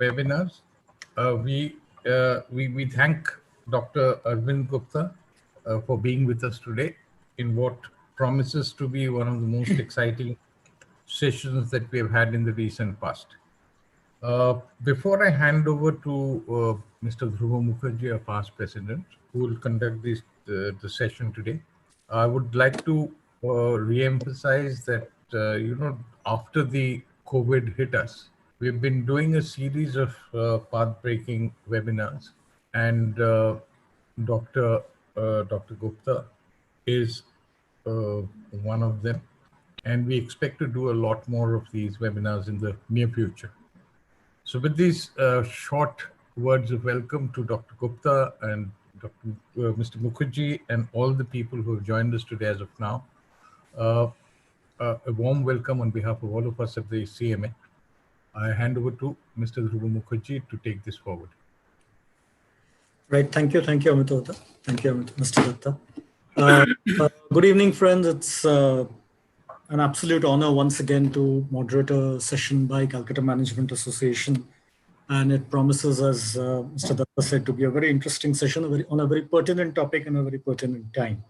webinars. We thank Dr. Arvind Gupta for being with us today in what promises to be one of the most exciting sessions that we have had in the recent past. Before I hand over to Mr. Dhruba Mukherjee, our past president, who will conduct the session today, I would like to re-emphasize that, after the COVID hit us, we've been doing a series of path-breaking webinars, and Dr. Gupta is one of them. And we expect to do a lot more of these webinars in the near future. So with these short words of welcome to Dr. Gupta and Mr. Mukherjee and all the people who have joined us today as of now, a warm welcome on behalf of all of us at the CMA. I hand over to Mr. Dhruba Mukherjee to take this forward. Right. Thank you, Amitota. Thank you, Mr. Dutta. Good evening, friends. It's an absolute honor once again to moderate a session by Calcutta Management Association. And it promises, as Mr. Dutta said, to be a very interesting session on a very pertinent topic and a very pertinent time.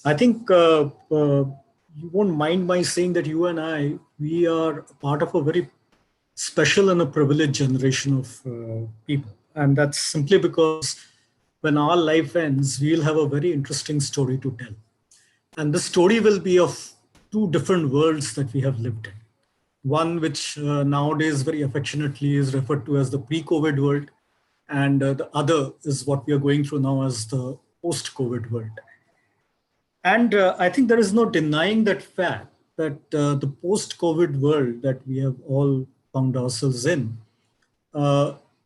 I think you won't mind my saying that you and I, we are part of a very special and a privileged generation of people. And that's simply because when our life ends, we'll have a very interesting story to tell. And this story will be of two different worlds that we have lived in. One which nowadays very affectionately is referred to as the pre-COVID world, and the other is what we are going through now as the post-COVID world. And I think there is no denying that fact that the post-COVID world that we have all found ourselves in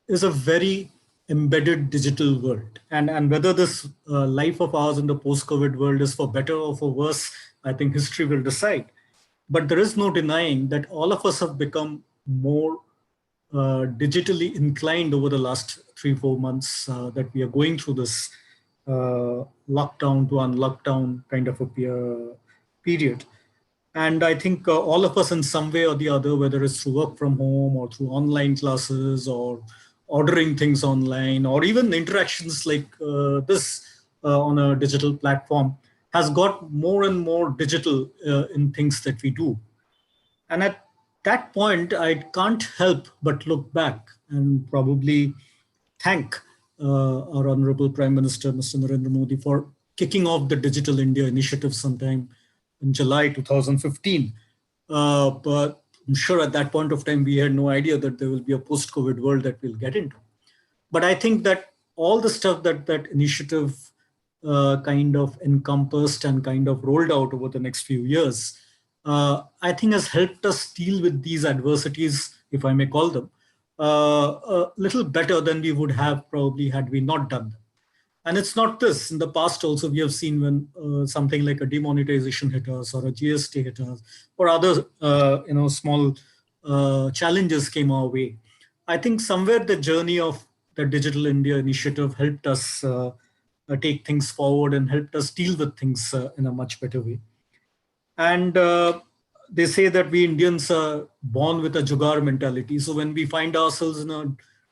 is a very embedded digital world. And whether this life of ours in the post-COVID world is for better or for worse, I think history will decide. But there is no denying that all of us have become more digitally inclined over the last 3-4 months that we are going through this lockdown to unlockdown kind of a period. And I think all of us in some way or the other, whether it's through work from home or through online classes or ordering things online, or even interactions like this on a digital platform, has got more and more digital in things that we do. And at that point, I can't help but look back and probably thank our Honorable Prime Minister, Mr. Narendra Modi, for kicking off the Digital India initiative sometime in July 2015. But I'm sure at that point of time, we had no idea that there will be a post-COVID world that we'll get into. But I think that all the stuff that that initiative kind of encompassed and kind of rolled out over the next few years, I think has helped us deal with these adversities, if I may call them, a little better than we would have probably had we not done them. And it's not this. In the past also, we have seen when something like a demonetization hit us or a GST hit us or other small challenges came our way. I think somewhere the journey of the Digital India initiative helped us take things forward and helped us deal with things in a much better way. And they say that we Indians are born with a jugaad mentality. So when we find ourselves in a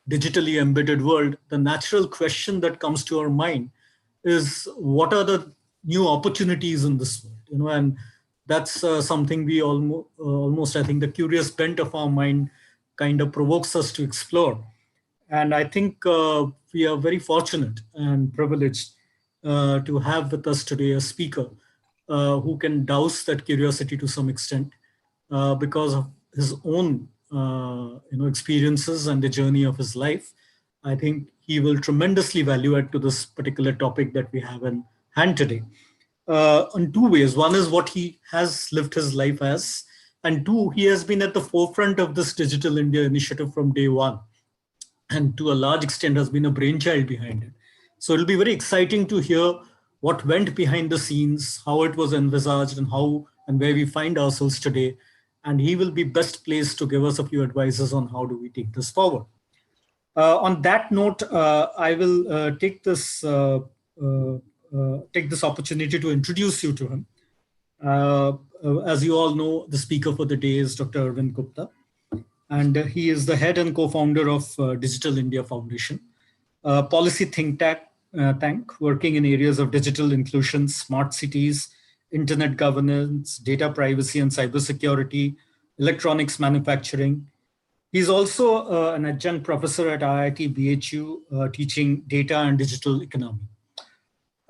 digitally embedded world, the natural question that comes to our mind is, what are the new opportunities in this world? And that's something we almost, I think, the curious bent of our mind kind of provokes us to explore. And I think we are very fortunate and privileged to have with us today a speaker who can douse that curiosity to some extent because of his own experiences and the journey of his life. I think he will tremendously value add to this particular topic that we have in hand today. In two ways. One is what he has lived his life as, and two, he has been at the forefront of this Digital India initiative from day one, and to a large extent has been a brainchild behind it. So it'll be very exciting to hear what went behind the scenes, how it was envisaged, and how and where we find ourselves today. And he will be best placed to give us a few advices on how do we take this forward. On that note, I will take this opportunity to introduce you to him. As you all know, the speaker for the day is Dr. Arvind Gupta. and he is the head and co-founder of Digital India Foundation, a policy tank working in areas of digital inclusion, smart cities, internet governance, data privacy and cybersecurity, electronics manufacturing. He's also an adjunct professor at IIT BHU, teaching data and digital economy.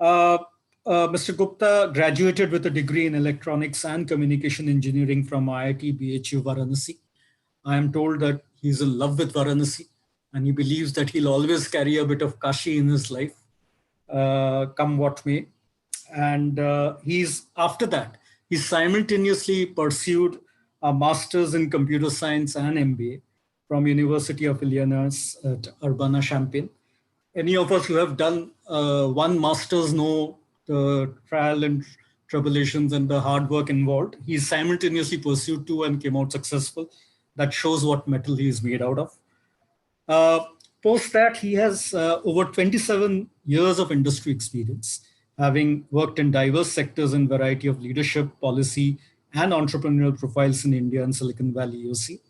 Mr. Gupta graduated with a degree in electronics and communication engineering from IIT BHU Varanasi. I am told that he's in love with Varanasi and he believes that he'll always carry a bit of Kashi in his life, come what may. And after that, he simultaneously pursued a master's in computer science and MBA from University of Illinois at Urbana-Champaign. Any of us who have done one master's know the trial and tribulations and the hard work involved. He simultaneously pursued two and came out successful. That shows what metal he is made out of. Post that, he has over 27 years of industry experience, having worked in diverse sectors in variety of leadership, policy, and entrepreneurial profiles in India and Silicon Valley, UC.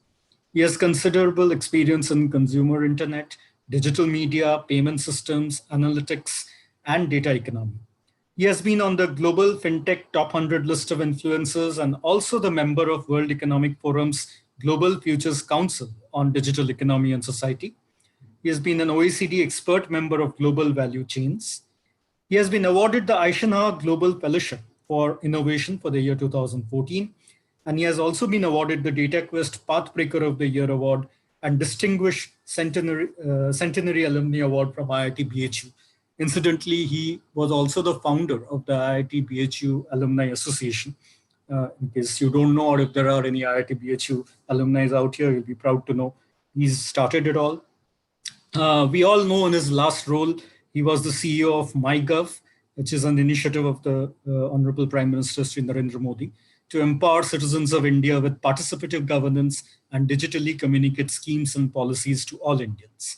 He has considerable experience in consumer internet, digital media, payment systems, analytics, and data economy. He has been on the Global FinTech Top 100 list of influencers and also the member of World Economic Forum's Global Futures Council on Digital Economy and Society. He has been an OECD expert member of Global Value Chains. He has been awarded the Eisenhower Global Fellowship for Innovation for the year 2014. And he has also been awarded the DataQuest Pathbreaker of the Year Award and Distinguished Centenary Alumni Award from IIT BHU. Incidentally, he was also the founder of the IIT BHU Alumni Association. In case you don't know, or if there are any IIT BHU alumni out here, you'll be proud to know he's started it all. We all know in his last role, he was the CEO of MyGov, which is an initiative of the Honorable Prime Minister Sri Narendra Modi to empower citizens of India with participative governance and digitally communicate schemes and policies to all Indians.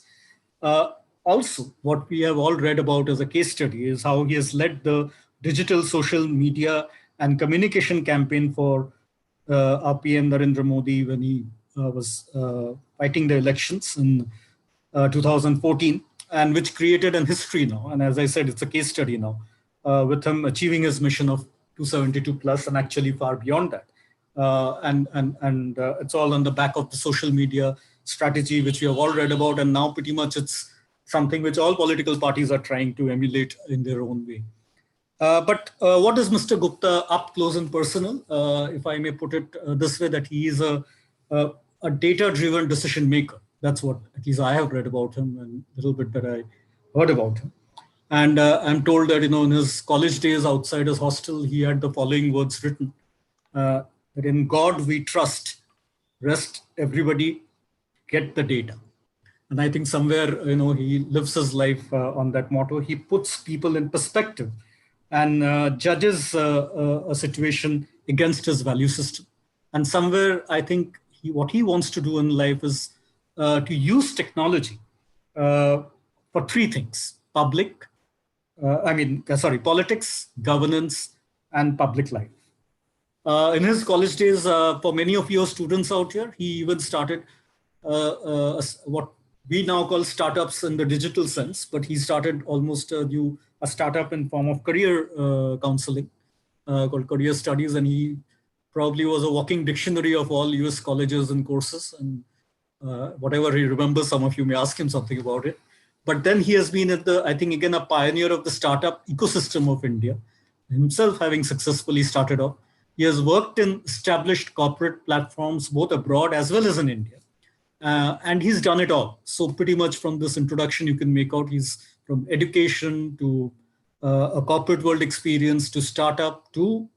Also, what we have all read about as a case study is how he has led the digital social media and communication campaign for our PM Narendra Modi when he was fighting the elections in 2014, and which created an history now. And as I said, it's a case study now, with him achieving his mission of 272 plus and actually far beyond that. And it's all on the back of the social media strategy, which we have all read about. And now pretty much it's something which all political parties are trying to emulate in their own way. But what is Mr. Gupta up close and personal? If I may put it this way, that he is a data-driven decision maker. That's what at least I have read about him and a little bit that I heard about him. And I'm told that, in his college days outside his hostel, he had the following words written, that in God we trust, rest everybody, get the data. And I think somewhere, he lives his life on that motto. He puts people in perspective and judges a situation against his value system. And somewhere, I think what he wants to do in life is to use technology for three things: politics, governance, and public life. In his college days, for many of your students out here, he even started what we now call startups in the digital sense, but he started almost a startup in form of career counseling called Career Studies, and he probably was a walking dictionary of all US colleges and courses, and whatever he remembers, some of you may ask him something about it. But then he has been I think again, a pioneer of the startup ecosystem of India, himself having successfully started off. He has worked in established corporate platforms, both abroad as well as in India. And he's done it all. So pretty much from this introduction, you can make out he's from education to a corporate world experience to startup to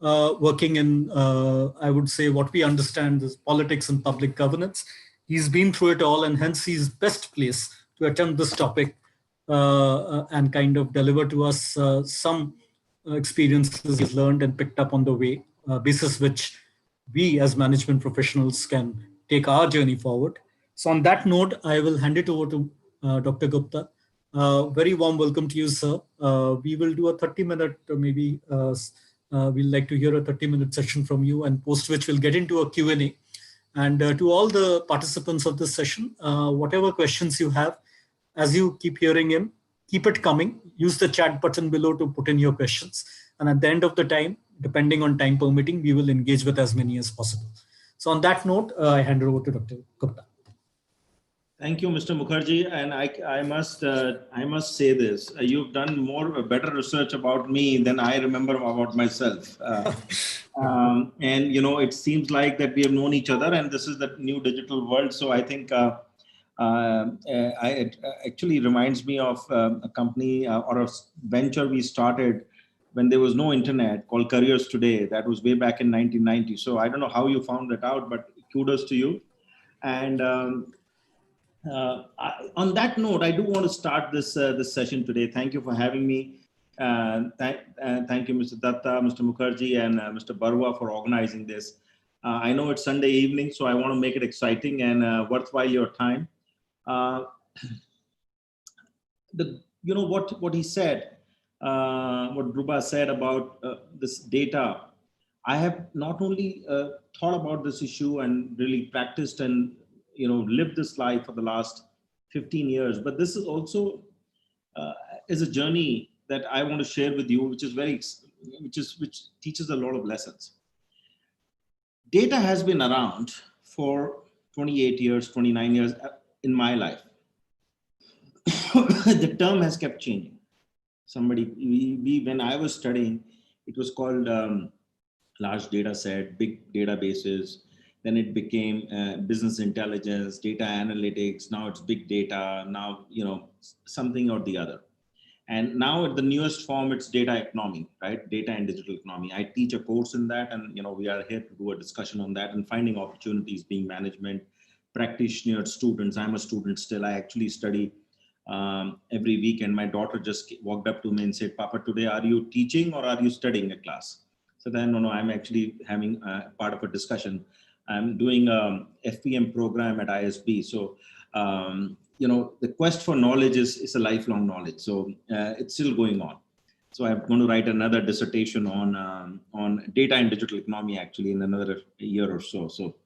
working in, I would say, what we understand is politics and public governance. He's been through it all, and hence he's best placed to attempt this topic and kind of deliver to us some experiences he's learned and picked up on the way, basis which we as management professionals can take our journey forward. So on that note, I will hand it over to Dr. Gupta. Very warm welcome to you, sir. We will do a 30-minute, maybe we'll like to hear a 30-minute session from you, and post which we'll get into a Q&A. And to all the participants of this session, whatever questions you have, as you keep hearing him, keep it coming. Use the chat button below to put in your questions. And at the end of the time, depending on time permitting, we will engage with as many as possible. So on that note, I hand it over to Dr. Gupta. Thank you, Mr. Mukherjee. And I must say this: you've done better research about me than I remember about myself. And it seems like that we have known each other, and this is the new digital world. So I think it actually reminds me of a company or a venture we started when there was no internet, called Careers Today. That was way back in 1990. So I don't know how you found that out, but kudos to you. And on that note, I do want to start this session today. Thank you for having me. Thank you, Mr. Datta, Mr. Mukherjee, and Mr. Barua for organizing this. I know it's Sunday evening, so I want to make it exciting and worthwhile your time. What he said, what Dhruba said about this data, I have not only thought about this issue and really practiced and lived this life for the last 15 years, but this is also is a journey that I want to share with you, which teaches a lot of lessons. Data has been around for 28 years, 29 years in my life. The term has kept changing. When I was studying, it was called large data set, big databases. Then it became business intelligence, data analytics. Now it's big data. Now, something or the other. And now at the newest form, it's data economy, right? Data and digital economy. I teach a course in that, and we are here to do a discussion on that and finding opportunities, being management, practitioner, students. I'm a student still. I actually study every week, and my daughter just walked up to me and said, "Papa, today are you teaching or are you studying a class?" So then, no, I'm actually having part of a discussion. I'm doing a FPM program at ISB. So, the quest for knowledge is a lifelong knowledge. So it's still going on. So I'm going to write another dissertation on data and digital economy actually in another year or so. So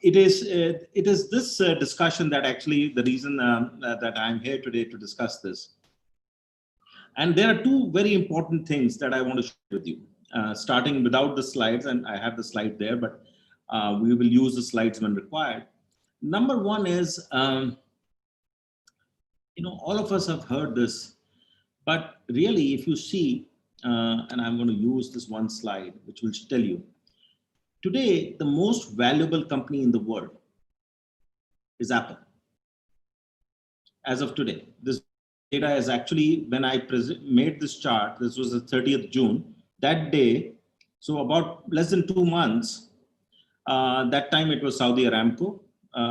it is this discussion that actually the reason that I'm here today to discuss this. And there are two very important things that I want to share with you, starting without the slides, and I have the slide there, but we will use the slides when required. Number one is, all of us have heard this, but really if you see, and I'm going to use this one slide, which will tell you, today, the most valuable company in the world is Apple. As of today, this data is actually, when I made this chart, this was the 30th June, that day, so about less than 2 months, that time it was Saudi Aramco,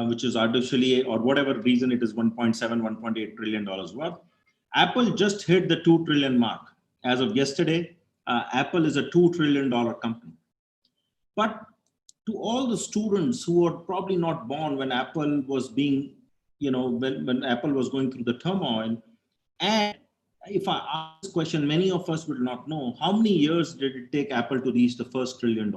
which is artificially, or whatever reason it is, 1.7, 1.8 trillion dollars worth. Apple just hit the 2 trillion mark. As of yesterday, Apple is a $2 trillion company. But to all the students who were probably not born when Apple was being, when Apple was going through the turmoil, and if I ask this question, many of us will not know, how many years did it take Apple to reach the first $1 trillion?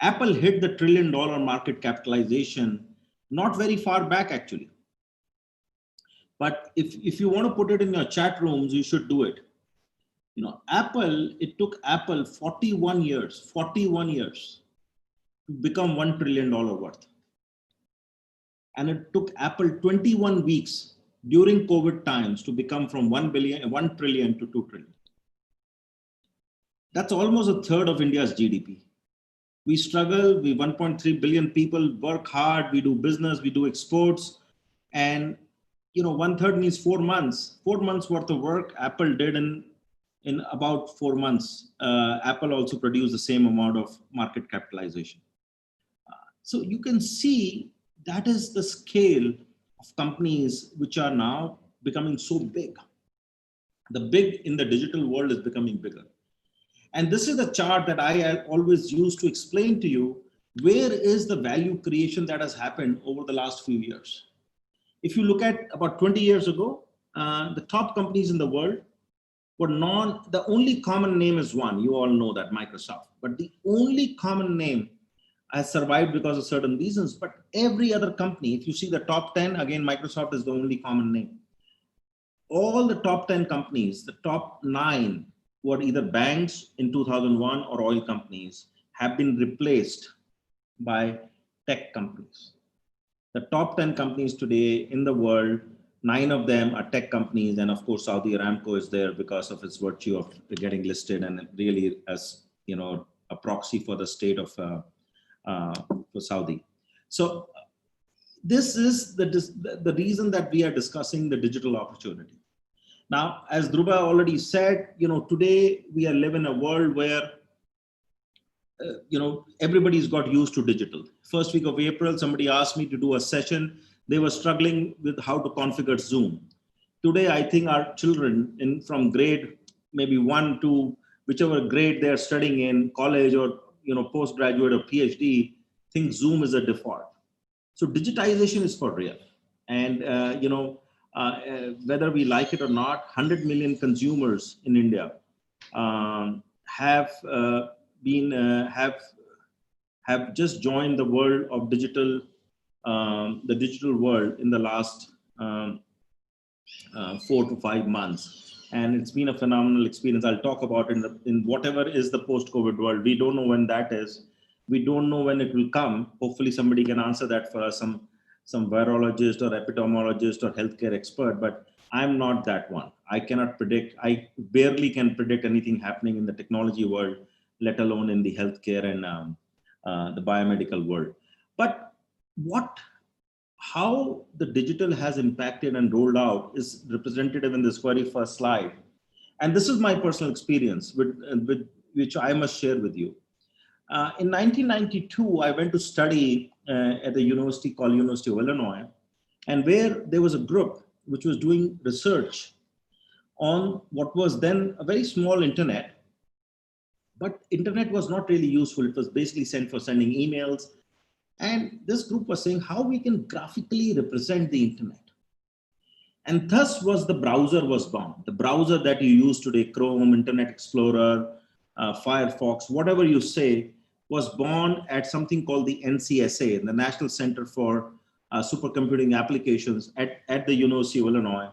Apple hit the $1 trillion market capitalization not very far back, actually. But if you want to put it in your chat rooms, you should do it. It took Apple 41 years to become $1 trillion worth. And it took Apple 21 weeks during COVID times to become from 1 trillion to 2 trillion. That's almost a third of India's GDP. We struggle, we 1.3 billion people work hard, we do business, we do exports. And, 1/3 means 4 months. 4 months worth of work Apple did in about 4 months. Apple also produced the same amount of market capitalization. So you can see that is the scale of companies which are now becoming so big. The big in the digital world is becoming bigger. And this is the chart that I always use to explain to you where is the value creation that has happened over the last few years. If you look at about 20 years ago, the top companies in the world were the only common name is one. You all know that, Microsoft. But the only common name has survived because of certain reasons, but every other company, if you see the top 10, again, Microsoft is the only common name. All the top 10 companies, the top 9 were either banks in 2001 or oil companies, have been replaced by tech companies. The top 10 companies today in the world, 9 of them are tech companies. And of course, Saudi Aramco is there because of its virtue of getting listed and really as, you know, a proxy for the state of for Saudi. So this is the reason that we are discussing the digital opportunity. Now, as Dhruba already said, you know, today we are living in a world where you know, everybody's got used to digital. First week of April, somebody asked me to do a session. They were struggling with how to configure Zoom. Today, I think our children from grade maybe 1 to whichever grade they're studying in, college or, you know, postgraduate or PhD, think Zoom is a default. So digitization is for real. And, you know, whether we like it or not, 100 million consumers in India have just joined the world of digital, the digital world in the last 4 to 5 months, and it's been a phenomenal experience. I'll talk about it in whatever is the post-COVID world. We don't know when that is. We don't know when it will come. Hopefully, somebody can answer that for us. Some virologist or epidemiologist or healthcare expert, but I'm not that one. I cannot predict. I barely can predict anything happening in the technology world, let alone in the healthcare and the biomedical world. But how the digital has impacted and rolled out is representative in this very first slide. And this is my personal experience with which I must share with you. In 1992, I went to study at a university called University of Illinois, and where there was a group which was doing research on what was then a very small internet. But internet was not really useful. It was basically for sending emails. And this group was saying how we can graphically represent the internet. And thus was the browser was born. The browser that you use today, Chrome, Internet Explorer, Firefox, whatever you say, was born at something called the NCSA, the National Center for Supercomputing Applications at the University of Illinois.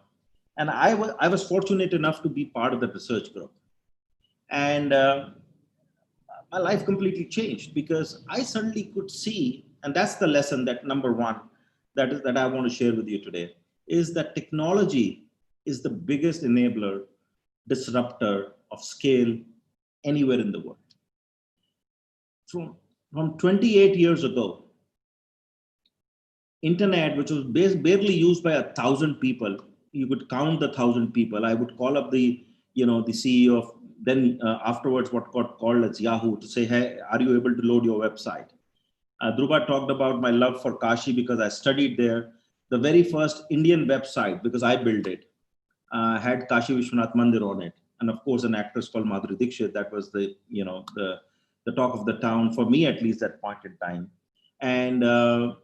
And I was fortunate enough to be part of the research group. And my life completely changed because I suddenly could see, and that's the lesson, that number one, that I want to share with you today, is that technology is the biggest enabler, disruptor of scale anywhere in the world. From 28 years ago, internet, which was barely used by 1,000 people, you could count the 1,000 people. I would call up the CEO of then afterwards what got called as Yahoo to say, hey, are you able to load your website? Dhruba talked about my love for Kashi because I studied there. The very first Indian website, because I built it, had Kashi Vishwanath Mandir on it. And of course, an actress called Madhuri Dixit. That was the talk of the town, for me at least, that point in time. And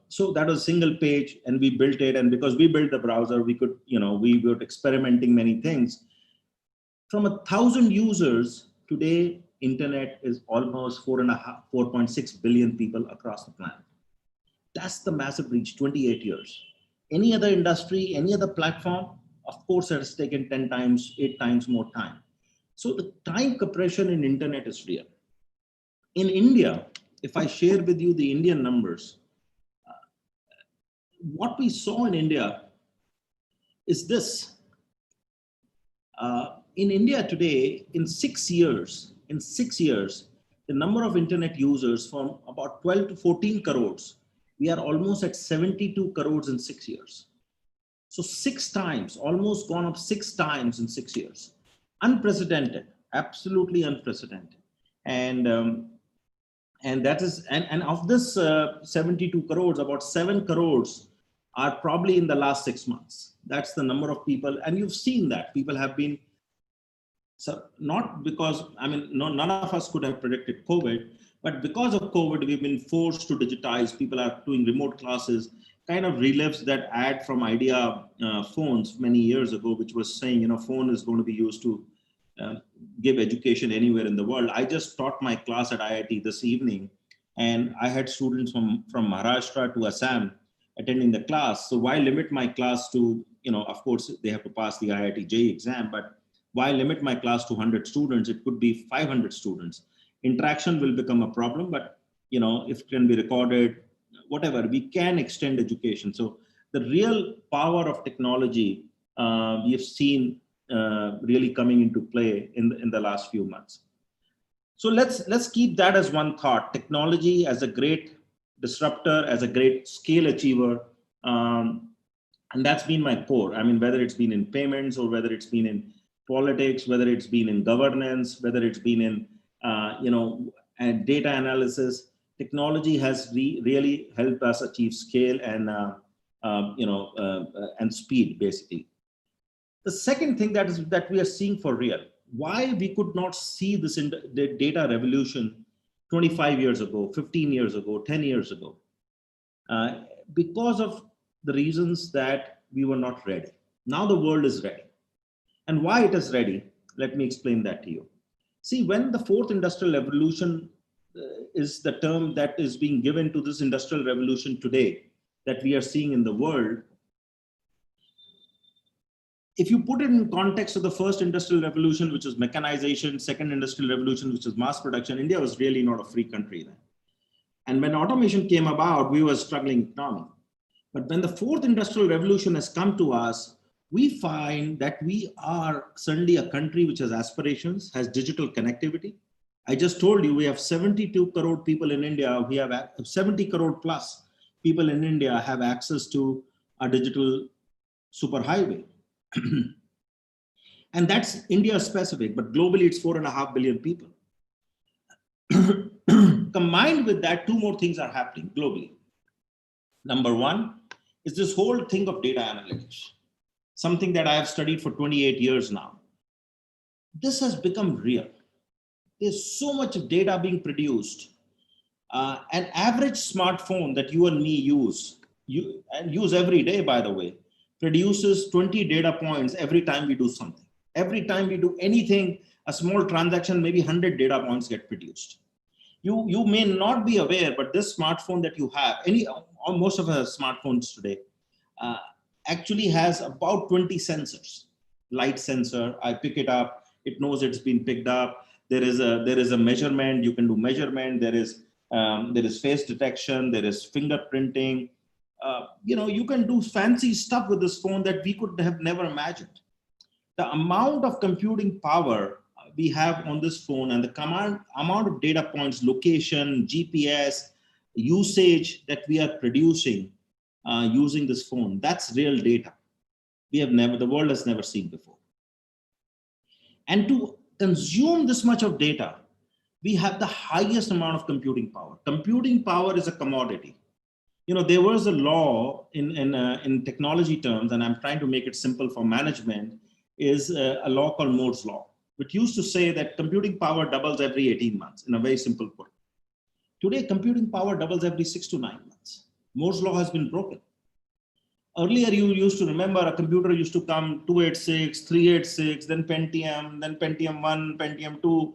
so that was a single page, and we built it. And because we built the browser, we could, we were experimenting many things. From 1,000 users, today, internet is almost 4.6 billion people across the planet. That's the massive reach, 28 years. Any other industry, any other platform, of course, it has taken 10 times, 8 times more time. So the time compression in internet is real. In India, if I share with you the Indian numbers, what we saw in India is this. In India today, in 6 years, the number of internet users from about 12 to 14 crores, we are almost at 72 crores in 6 years. So 6 times, almost gone up 6 times in 6 years. Unprecedented, absolutely unprecedented. And that is, and of this 72 crores, about 7 crores are probably in the last 6 months. That's the number of people. And you've seen that people have been, so not because, none of us could have predicted COVID, but because of COVID, we've been forced to digitize. People are doing remote classes, kind of relives that ad from Idea phones many years ago, which was saying, phone is going to be used to give education anywhere in the world. I just taught my class at IIT this evening And I had students from Maharashtra to Assam attending the class. So why limit my class to, of course, they have to pass the IIT JEE exam, but why limit my class to 100 students? It could be 500 students. Interaction will become a problem, but if it can be recorded, whatever, we can extend education. So the real power of technology we have seen really coming into play in the last few months. So let's keep that as one thought. Technology as a great disruptor, as a great scale achiever, and that's been my core. I mean, whether it's been in payments or whether it's been in politics, whether it's been in governance, whether it's been in and data analysis, technology has really helped us achieve scale and and speed, basically. The second thing that we are seeing for real, why we could not see this in the data revolution 25 years ago, 15 years ago, 10 years ago, because of the reasons that we were not ready. Now the world is ready. And why it is ready, let me explain that to you. See, when the fourth industrial revolution is the term that is being given to this industrial revolution today that we are seeing in the world, if you put it in context of the first industrial revolution, which is mechanization, second industrial revolution, which is mass production, India was really not a free country then. And when automation came about, we were struggling economy. But when the fourth industrial revolution has come to us, we find that we are suddenly a country which has aspirations, has digital connectivity. I just told you we have 72 crore people in India. We have 70 crore plus people in India have access to a digital superhighway. And that's India specific, but globally it's 4.5 billion people. Combined with that, two more things are happening globally. Number one is this whole thing of data analytics, something that I have studied for 28 years now. This has become real. There's so much data being produced. An average smartphone that you and me use every day, by the way, produces 20 data points every time we do something. Every time we do anything, a small transaction, maybe 100 data points get produced. You may not be aware, but this smartphone that you have, most of our smartphones today, actually has about 20 sensors. Light sensor, I pick it up, it knows it's been picked up. There is a measurement, you can do measurement. There is face detection, there is fingerprinting. You can do fancy stuff with this phone that we could have never imagined. The amount of computing power we have on this phone and the amount of data points, location, GPS, usage that we are producing using this phone, that's real data. The world has never seen before. And to consume this much of data, we have the highest amount of computing power. Computing power is a commodity. There was a law in technology terms, and I'm trying to make it simple for management, is a law called Moore's law, which used to say that computing power doubles every 18 months in a very simple way. Today, computing power doubles every 6 to 9 months. Moore's law has been broken. Earlier, you used to remember a computer used to come 286, 386, then Pentium 1, Pentium 2.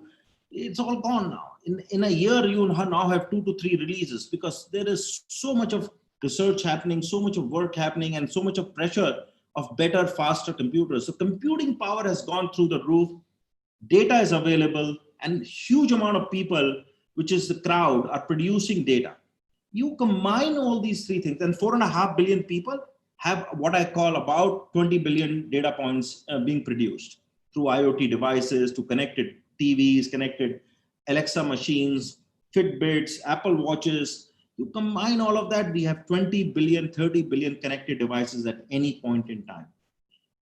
It's all gone now. In a year, you now have 2 to 3 releases because there is so much of research happening, so much of work happening, and so much of pressure of better, faster computers. So computing power has gone through the roof. Data is available, and huge amount of people, which is the crowd, are producing data. You combine all these three things, and 4.5 billion people have what I call about 20 billion data points being produced through IoT devices, to connected TVs, connected Alexa machines, Fitbits, Apple Watches. You combine all of that, we have 20 billion, 30 billion connected devices at any point in time.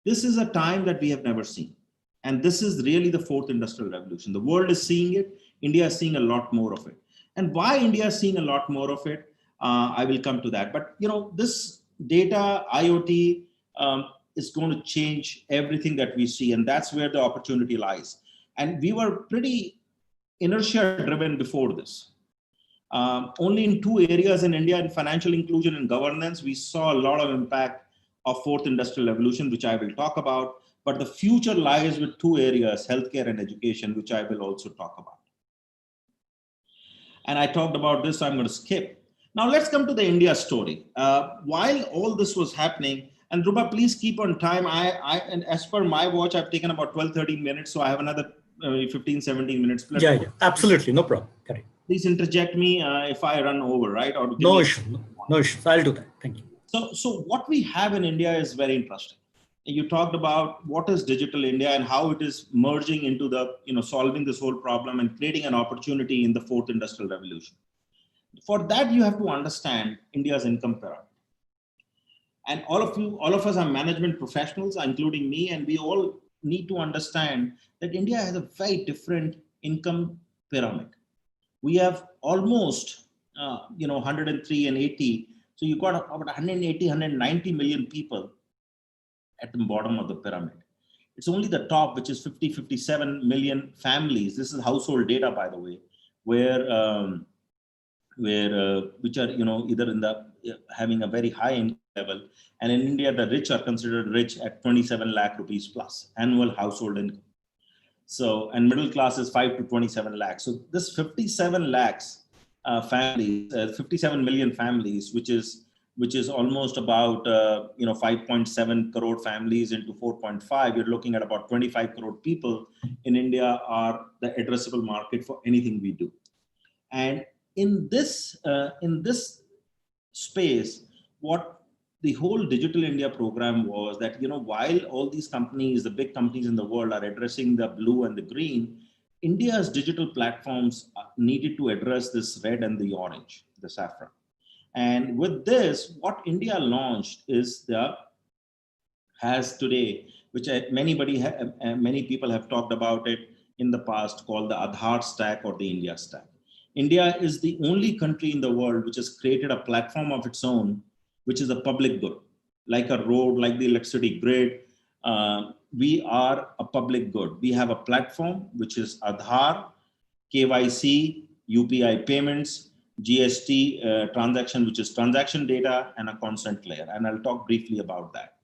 This is a time that we have never seen. And this is really the fourth industrial revolution. The world is seeing it. India is seeing a lot more of it. And why India is seeing a lot more of it, I will come to that. But this data, IoT, is going to change everything that we see. And that's where the opportunity lies. And we were pretty inertia driven before this. Only in 2 areas in India, in financial inclusion and governance, we saw a lot of impact of fourth industrial revolution, which I will talk about. But the future lies with 2 areas, healthcare and education, which I will also talk about. And I talked about this, so I'm going to skip. Now let's come to the India story. While all this was happening, and Dhruba, please keep on time. And as per my watch, I've taken about 12, 13 minutes. So I have another 15, 17 minutes. Yeah, absolutely. No problem. Correct. Please interject me if I run over, right? Or no issue. No issues. I'll do that. Thank you. So what we have in India is very interesting. You talked about what is digital India and how it is merging into the, solving this whole problem and creating an opportunity in the fourth industrial revolution. For that, you have to understand India's income pyramid. And all of us are management professionals, including me, and we all need to understand that India has a very different income pyramid. We have almost, 103 and 80. So you got about 180, 190 million people at the bottom of the pyramid. It's only the top, which is 50, 57 million families. This is household data, by the way, which are, either in the having a very high income level. And in India, the rich are considered rich at 27 lakh rupees plus annual household income. So, and middle class is 5 to 27 lakhs. So this 57 lakhs families, 57 million families, which is almost about 5.7 crore families into 4.5. You're looking at about 25 crore people in India are the addressable market for anything we do. And in this space, what the whole Digital India program was that, while all these companies, the big companies in the world are addressing the blue and the green, India's digital platforms needed to address this red and the orange, the saffron. And with this, what India launched is has today, which many people have talked about it in the past, called the Aadhaar stack or the India stack. India is the only country in the world which has created a platform of its own, which is a public good, like a road, like the electricity grid. We are a public good. We have a platform, which is Aadhaar, KYC, UPI payments, GST transaction, which is transaction data, and a consent layer. And I'll talk briefly about that.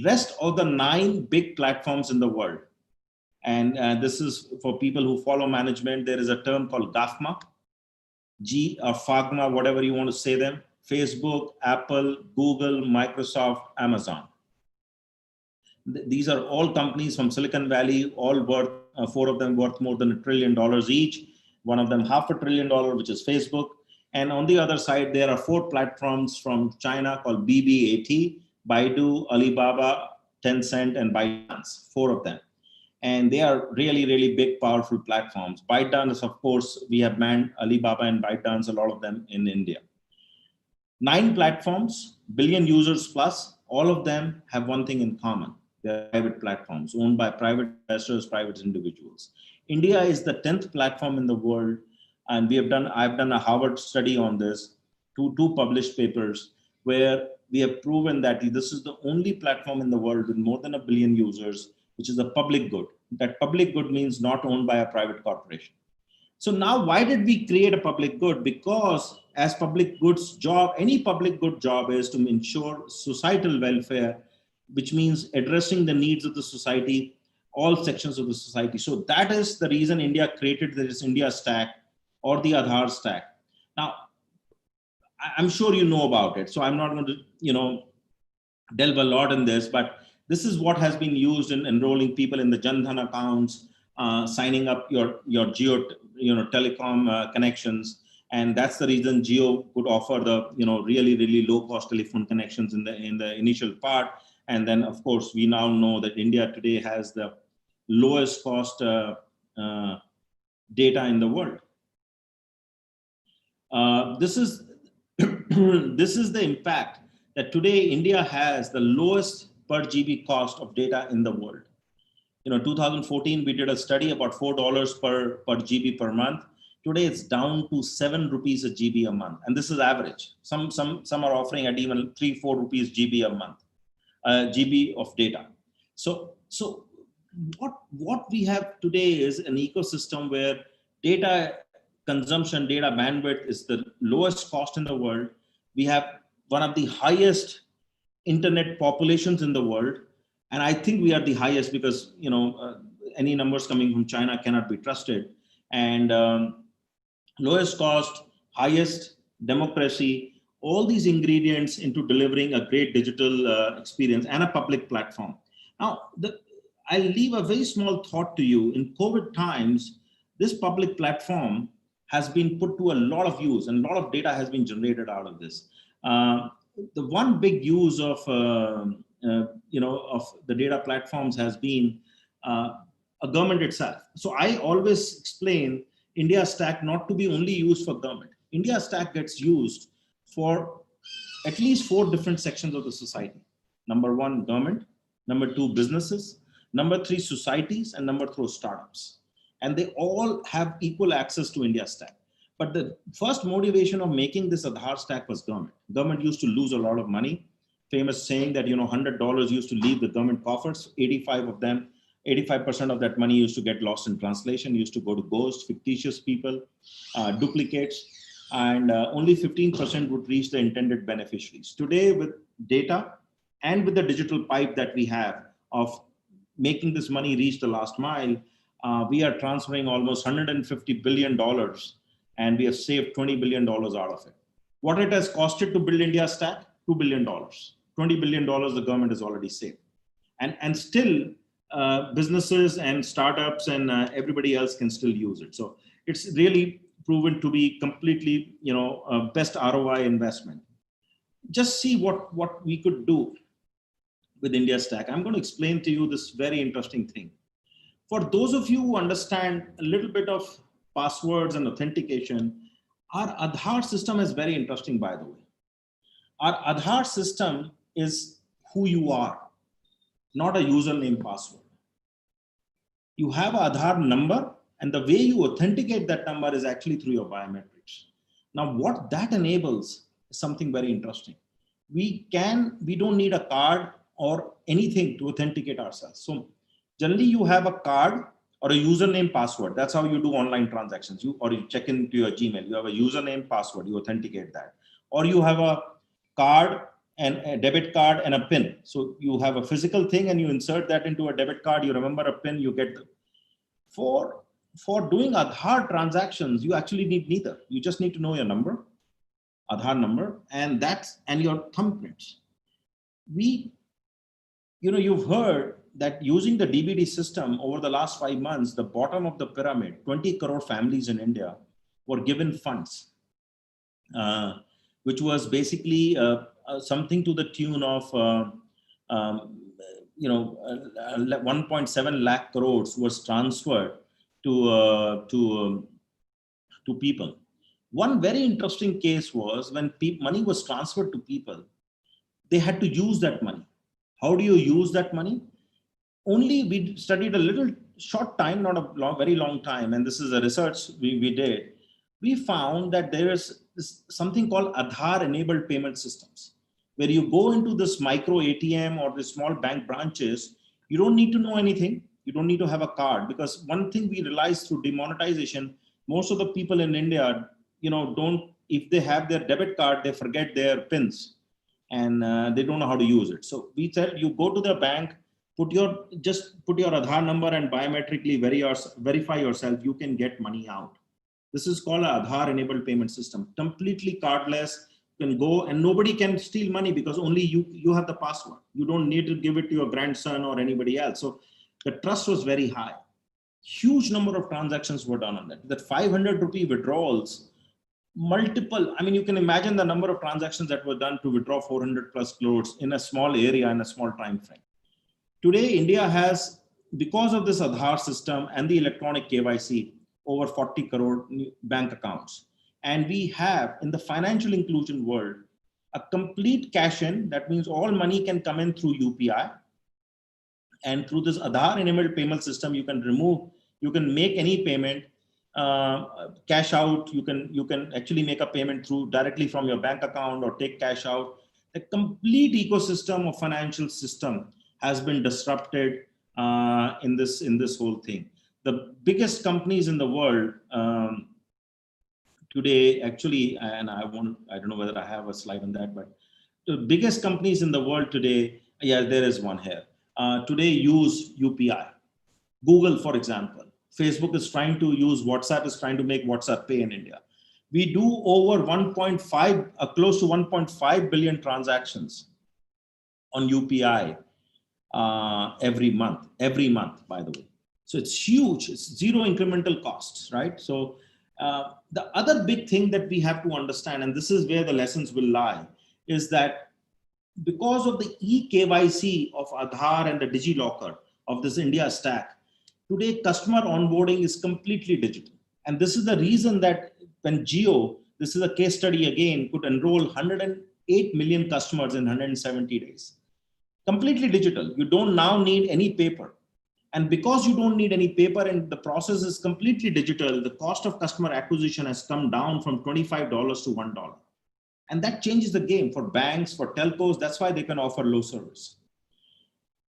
Rest of the 9 big platforms in the world. And this is for people who follow management. There is a term called GAFMA, G or FAGMA, whatever you want to say them. Facebook, Apple, Google, Microsoft, Amazon. These are all companies from Silicon Valley, all worth, 4 of them worth more than $1 trillion each. One of them $500 billion, which is Facebook. And on the other side, there are 4 platforms from China called BBAT, Baidu, Alibaba, Tencent, and ByteDance, 4 of them. And they are really, really big, powerful platforms. ByteDance, of course, we have banned Alibaba and ByteDance, a lot of them in India. 9 platforms, billion users plus, all of them have one thing in common. They're private platforms owned by private investors, private individuals. India is the 10th platform in the world. And I've done a Harvard study on this, two published papers, where we have proven that this is the only platform in the world with more than 1 billion users, which is a public good. That public good means not owned by a private corporation. So now, why did we create a public good? Because as public goods job, any public good job is to ensure societal welfare, which means addressing the needs of the society, all sections of the society. So that is the reason India created this India stack or the Aadhaar stack. Now, I'm sure you know about it, so I'm not going to, delve a lot in this, but this is what has been used in enrolling people in the Jan Dhan accounts, signing up your Jio, telecom connections. And that's the reason Jio could offer the, really, really low cost telephone connections in the initial part. And then, of course, we now know that India today has the lowest cost data in the world. This is the impact that today India has the lowest per GB cost of data in the world. 2014, we did a study about $4 per GB per month. Today, it's down to 7 rupees a GB a month. And this is average. Some are offering at even 3-4 rupees GB a month, GB of data. So what we have today is an ecosystem where data consumption, data bandwidth is the lowest cost in the world. We have one of the highest internet populations in the world. And I think we are the highest because, any numbers coming from China cannot be trusted. And lowest cost, highest democracy, all these ingredients into delivering a great digital experience and a public platform. Now, I'll leave a very small thought to you. In COVID times, this public platform has been put to a lot of use and a lot of data has been generated out of this. The one big use of of the data platforms has been a government itself. So I always explain India Stack not to be only used for government. India Stack gets used for at least 4 different sections of the society. Number 1, government. Number 2, businesses. Number 3, societies. And number 4, startups. And they all have equal access to India Stack. But the first motivation of making this Aadhaar stack was government. Government used to lose a lot of money. Famous saying that, $100 used to leave the government coffers. 85% of that money used to get lost in translation, used to go to ghosts, fictitious people, duplicates, and only 15% would reach the intended beneficiaries. Today, with data and with the digital pipe that we have of making this money reach the last mile, we are transferring almost $150 billion, and we have saved $20 billion out of it. What it has costed to build India Stack? $2 billion. $20 billion the government has already saved. And still, businesses and startups and everybody else can still use it. So it's really proven to be completely, best ROI investment. Just see what we could do with India Stack. I'm going to explain to you this very interesting thing. For those of you who understand a little bit of passwords and authentication, our Aadhaar system is very interesting, by the way. Our Aadhaar system is who you are, not a username password. You have an Aadhaar number, and the way you authenticate that number is actually through your biometrics. Now, what that enables is something very interesting. We don't need a card or anything to authenticate ourselves. So generally you have a card or a username password. That's how you do online transactions. You check into your Gmail, you have a username password, you authenticate that. Or you have a card and a debit card and a PIN. So you have a physical thing and you insert that into a debit card, you remember a PIN, you get the. For doing Aadhaar transactions, you actually need neither. You just need to know your number, Aadhaar number, and your thumbprints. You've heard that using the DBD system over the last 5 months, the bottom of the pyramid, 20 crore families in India were given funds, which was basically something to the tune of 1.7 lakh crores was transferred to people. One very interesting case was when money was transferred to people, they had to use that money. How do you use that money? Only we studied a little short time, not a very long time, and this is a research we did. We found that there is something called Aadhaar-enabled payment systems, where you go into this micro ATM or the small bank branches. You don't need to know anything. You don't need to have a card, because one thing we realized through demonetization, most of the people in India, if they have their debit card, they forget their PINs and they don't know how to use it. So we said, you go to the bank, put your Aadhaar number and biometrically verify yourself, you can get money out. This is called an Aadhaar-enabled payment system, completely cardless. You can go and nobody can steal money because only you have the password. You don't need to give it to your grandson or anybody else. So the trust was very high. Huge number of transactions were done on that. That 500 rupee withdrawals, multiple, you can imagine the number of transactions that were done to withdraw 400 plus crores in a small area in a small time frame. Today, India has, because of this Aadhaar system and the electronic KYC, over 40 crore bank accounts. And we have, in the financial inclusion world, a complete cash-in. That means all money can come in through UPI. And through this Aadhaar-enabled payment system, you can make any payment, cash out. You can actually make a payment directly from your bank account or take cash out. The complete ecosystem of financial system has been disrupted in this whole thing. The biggest companies in the world today, actually, and I don't know whether I have a slide on that, but the biggest companies in the world today, there is one here. Today use UPI. Google, for example, Facebook is trying to use WhatsApp, is trying to make WhatsApp Pay in India. We do over 1.5, close to 1.5 billion transactions on UPI every month, by the way. So it's huge, it's zero incremental costs, right? So the other big thing that we have to understand, and this is where the lessons will lie, is that because of the e-KYC of Aadhaar and the DigiLocker of this India stack, today customer onboarding is completely digital. And this is the reason that when Jio, this is a case study again, could enroll 108 million customers in 170 days. Completely digital. You don't now need any paper. And because you don't need any paper and the process is completely digital, the cost of customer acquisition has come down from $25 to $1. And that changes the game for banks, for telcos. That's why they can offer low service.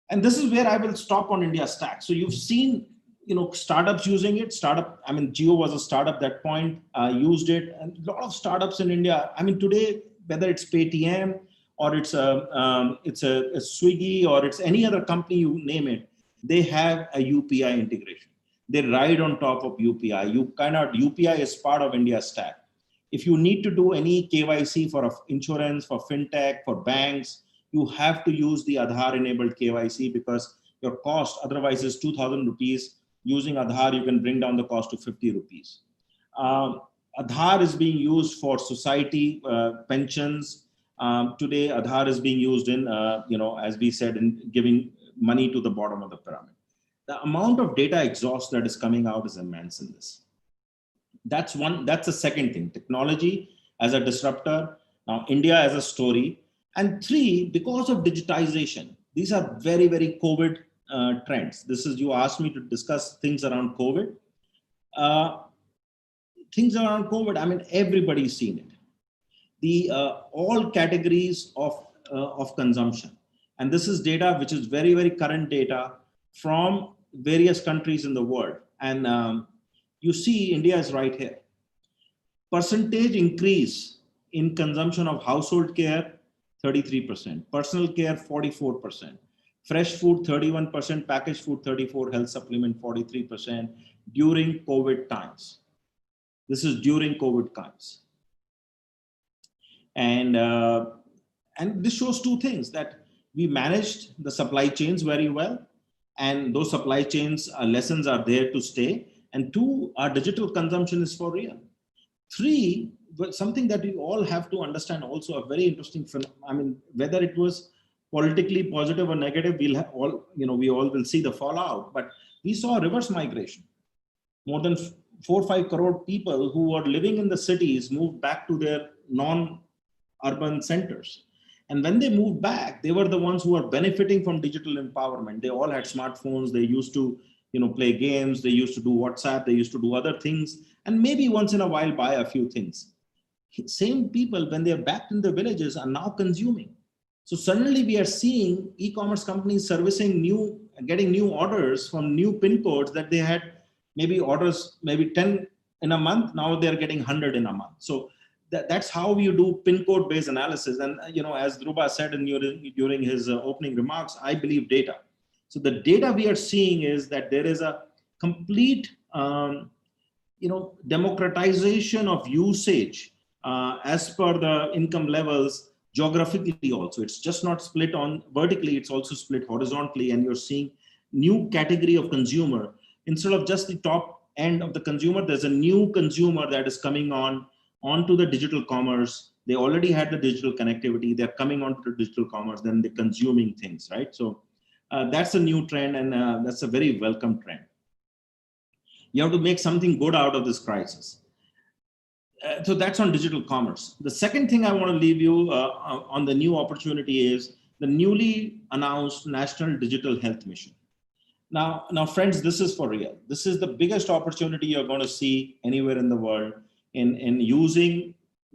And this is where I will stop on India Stack. So you've seen, startups using it. Jio was a startup at that point, used it. And a lot of startups in India. Today, whether it's Paytm or it's a Swiggy or it's any other company, you name it, they have a UPI integration. They ride on top of UPI. UPI is part of India Stack. If you need to do any KYC for insurance, for fintech, for banks, you have to use the Aadhaar-enabled KYC because your cost otherwise is 2,000 rupees. Using Aadhaar, you can bring down the cost to 50 rupees. Aadhaar is being used for society pensions. Today, Aadhaar is being used in, as we said, in giving money to the bottom of the pyramid. The amount of data exhaust that is coming out is immense in this. That's the second thing, technology as a disruptor. Now, India as a story. And three, because of digitization, these are very, very COVID trends. You asked me to discuss things around COVID. Everybody's seen it. All categories of consumption. And this is data which is very, very current data from various countries in the world. And you see India is right here. Percentage increase in consumption of household care, 33%. Personal care, 44%. Fresh food, 31%. Packaged food, 34%. Health supplement, 43% during COVID times. This is during COVID times. And this shows two things, that we managed the supply chains very well. And those supply chains lessons are there to stay. And two, our digital consumption is for real. Three, something that we all have to understand also, a very interesting, whether it was politically positive or negative, we all will see the fallout, but we saw reverse migration. More than 4 or 5 crore people who were living in the cities moved back to their non-urban centers. And when they moved back, they were the ones who were benefiting from digital empowerment. They all had smartphones. They used to play games. They used to do WhatsApp. They used to do other things. And maybe once in a while buy a few things. Same people, when they're back in the villages, are now consuming. So suddenly we are seeing e-commerce companies getting new orders from new pin codes that they had maybe 10 in a month. Now they're getting 100 in a month. So that's how you do pin code based analysis. And as Dhruba said during his opening remarks, I believe data. So the data we are seeing is that there is a complete democratization of usage as per the income levels geographically also. It's just not split on vertically, it's also split horizontally, and you're seeing new category of consumer. Instead of just the top end of the consumer, there's a new consumer that is coming onto the digital commerce. They already had the digital connectivity, they're coming onto the digital commerce, then they're consuming things, right? So that's a new trend, and that's a very welcome trend. You have to make something good out of this crisis. So that's on digital commerce. The second thing I want to leave you on the new opportunity is the newly announced National Digital Health Mission. Now, friends, this is for real. This is the biggest opportunity you're going to see anywhere in the world in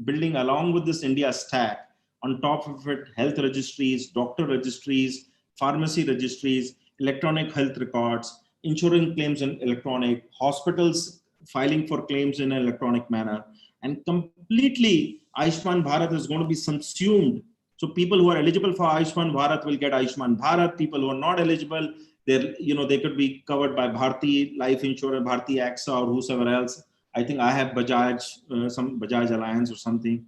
building along with this India stack. On top of it, health registries, doctor registries, pharmacy registries, electronic health records, insurance claims in electronic, hospitals filing for claims in an electronic manner, and completely Ayushman Bharat is going to be subsumed. So people who are eligible for Ayushman Bharat will get Ayushman Bharat. People who are not eligible, they could be covered by Bharti Life Insurance, Bharti AXA, or whosoever else. I think I have Bajaj, some Bajaj Alliance or something.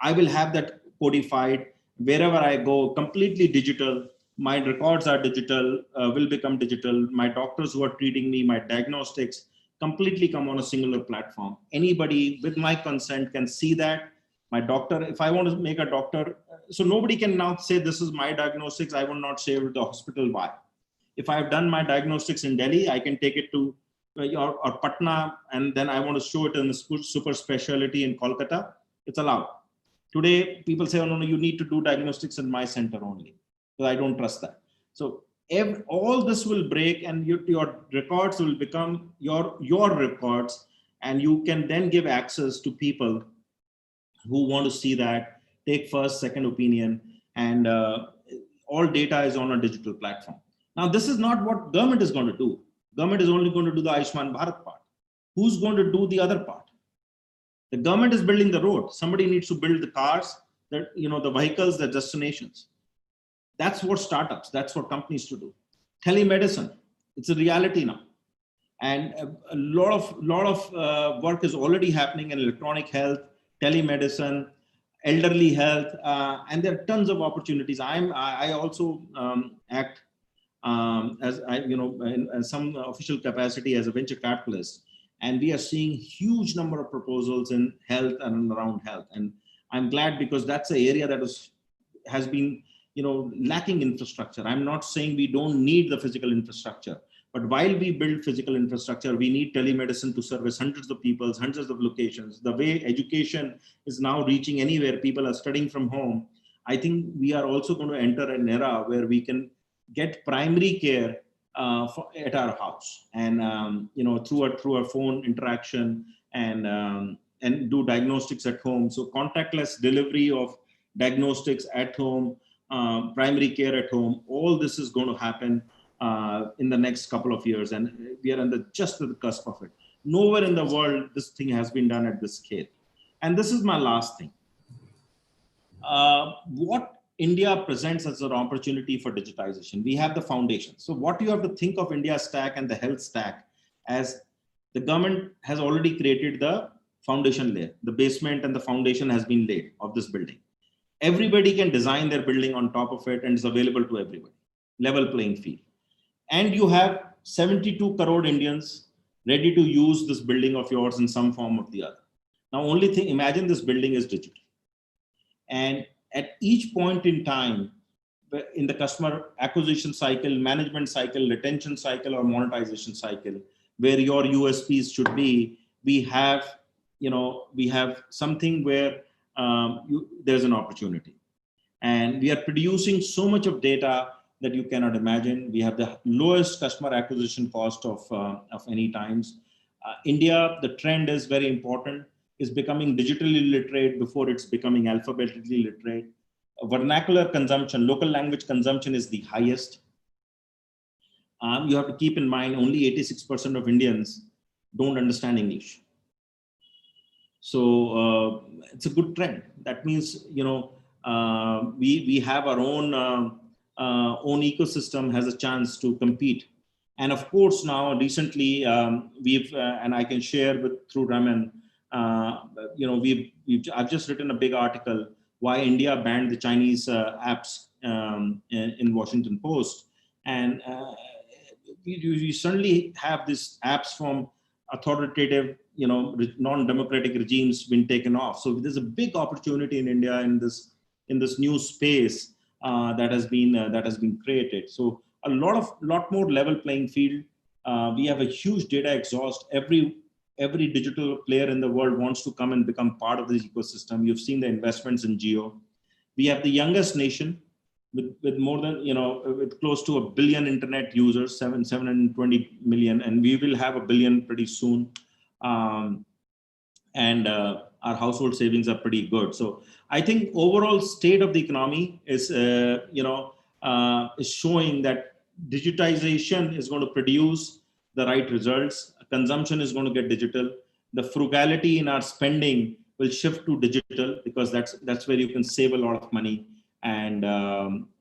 I will have that codified wherever I go, completely digital. My records are digital, will become digital. My doctors who are treating me, my diagnostics completely come on a singular platform. Anybody with my consent can see that. My doctor, if I want to make a doctor, so nobody can now say this is my diagnostics. I will not share with the hospital. Why? If I have done my diagnostics in Delhi, I can take it to or Patna, and then I want to show it in the super specialty in Kolkata. It's allowed. Today, people say, oh, no, you need to do diagnostics in my center only. So I don't trust that. So all this will break, and your records will become your records, and you can then give access to people who want to see that, take first, second opinion, and all data is on a digital platform. Now, this is not what government is going to do. Government is only going to do the Ayushman Bharat part. Who's going to do the other part? The government is building the road. Somebody needs to build the cars, the vehicles, the destinations. That's what startups, that's what companies to do. Telemedicine, it's a reality now. And a lot of work is already happening in electronic health, telemedicine, elderly health, and there are tons of opportunities. I also act as in some official capacity as a venture capitalist, and we are seeing huge number of proposals in health and around health. And I'm glad, because that's an area that has been lacking infrastructure. I'm not saying we don't need the physical infrastructure, but while we build physical infrastructure, we need telemedicine to service hundreds of people, hundreds of locations. The way education is now reaching anywhere, people are studying from home. I think we are also going to enter an era where we can get primary care at our house, and through a phone interaction, and do diagnostics at home. So contactless delivery of diagnostics at home, primary care at home, all this is going to happen in the next couple of years, and we are just at the cusp of it. Nowhere in the world this thing has been done at this scale. And this is my last thing. What India presents as an opportunity for digitization. We have the foundation. So what you have to think of India stack and the health stack as the government has already created the foundation layer. The basement and the foundation has been laid of this building. Everybody can design their building on top of it, and it's available to everybody. Level playing field. And you have 72 crore Indians ready to use this building of yours in some form or the other. Now, only thing, imagine this building is digital. And at each point in time, in the customer acquisition cycle, management cycle, retention cycle, or monetization cycle, where your USPs should be, we have something where there's an opportunity. And we are producing so much of data that you cannot imagine. We have the lowest customer acquisition cost of any times. India, the trend is very important, is becoming digitally literate before it's becoming alphabetically literate. Vernacular consumption, local language consumption is the highest. You have to keep in mind only 86% of Indians don't understand English. So it's a good trend. That means, we have our own ecosystem has a chance to compete. And of course, now recently we've, and I can share through Raman, I've just written a big article why India banned the Chinese apps in Washington Post. And we suddenly have these apps from authoritative, non-democratic regimes been taken off. So there's a big opportunity in India in this new space that has been created. So a lot more level playing field. We have a huge data exhaust. Every digital player in the world wants to come and become part of this ecosystem. You've seen the investments in Geo. We have the youngest nation with more than, with close to 1 billion internet users, 720 million, and we will have 1 billion pretty soon. And our household savings are pretty good. So I think overall state of the economy is, is showing that digitization is going to produce the right results. Consumption is going to get digital. The frugality in our spending will shift to digital, because that's where you can save a lot of money. And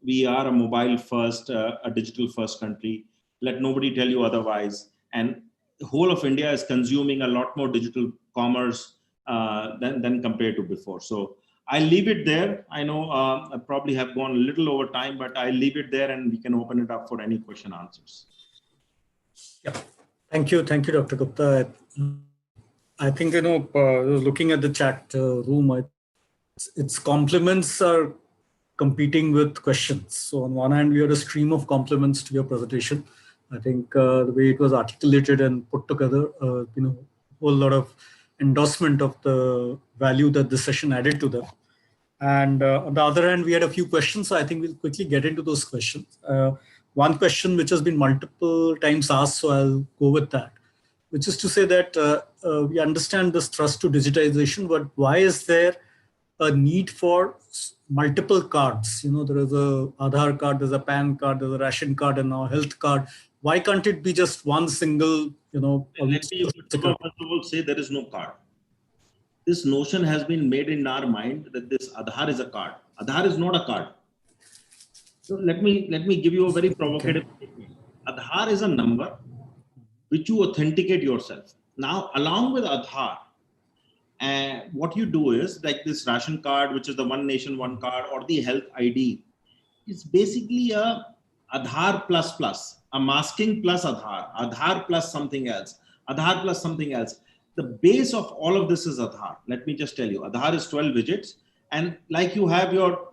we are a mobile first, a digital first country. Let nobody tell you otherwise. And whole of India is consuming a lot more digital commerce than compared to before. So I'll leave it there. I know I probably have gone a little over time, but I'll leave it there and we can open it up for any question answers. Yeah. Thank you, Dr. Gupta. I think, looking at the chat room, its compliments are competing with questions. So on one hand, we had a stream of compliments to your presentation. I think the way it was articulated and put together, a whole lot of endorsement of the value that this session added to them. And on the other hand, we had a few questions. So I think we'll quickly get into those questions. One question which has been multiple times asked, so I'll go with that, which is to say that we understand this thrust to digitization, but why is there a need for multiple cards? There is a Aadhaar card, there's a PAN card, there's a ration card, and now a health card. Why can't it be just one single, Let me first of all say there is no card. This notion has been made in our mind that this Aadhaar is a card. Aadhaar is not a card. So let me give you a very provocative statement. Aadhaar is a number which you authenticate yourself. Now, along with Aadhaar, what you do is like this ration card, which is the one nation, one card, or the health ID, it's basically a Aadhaar plus, a masking plus Aadhaar plus something else, Aadhaar plus something else. The base of all of this is Aadhaar. Let me just tell you, Aadhaar is 12 digits. And like you have your,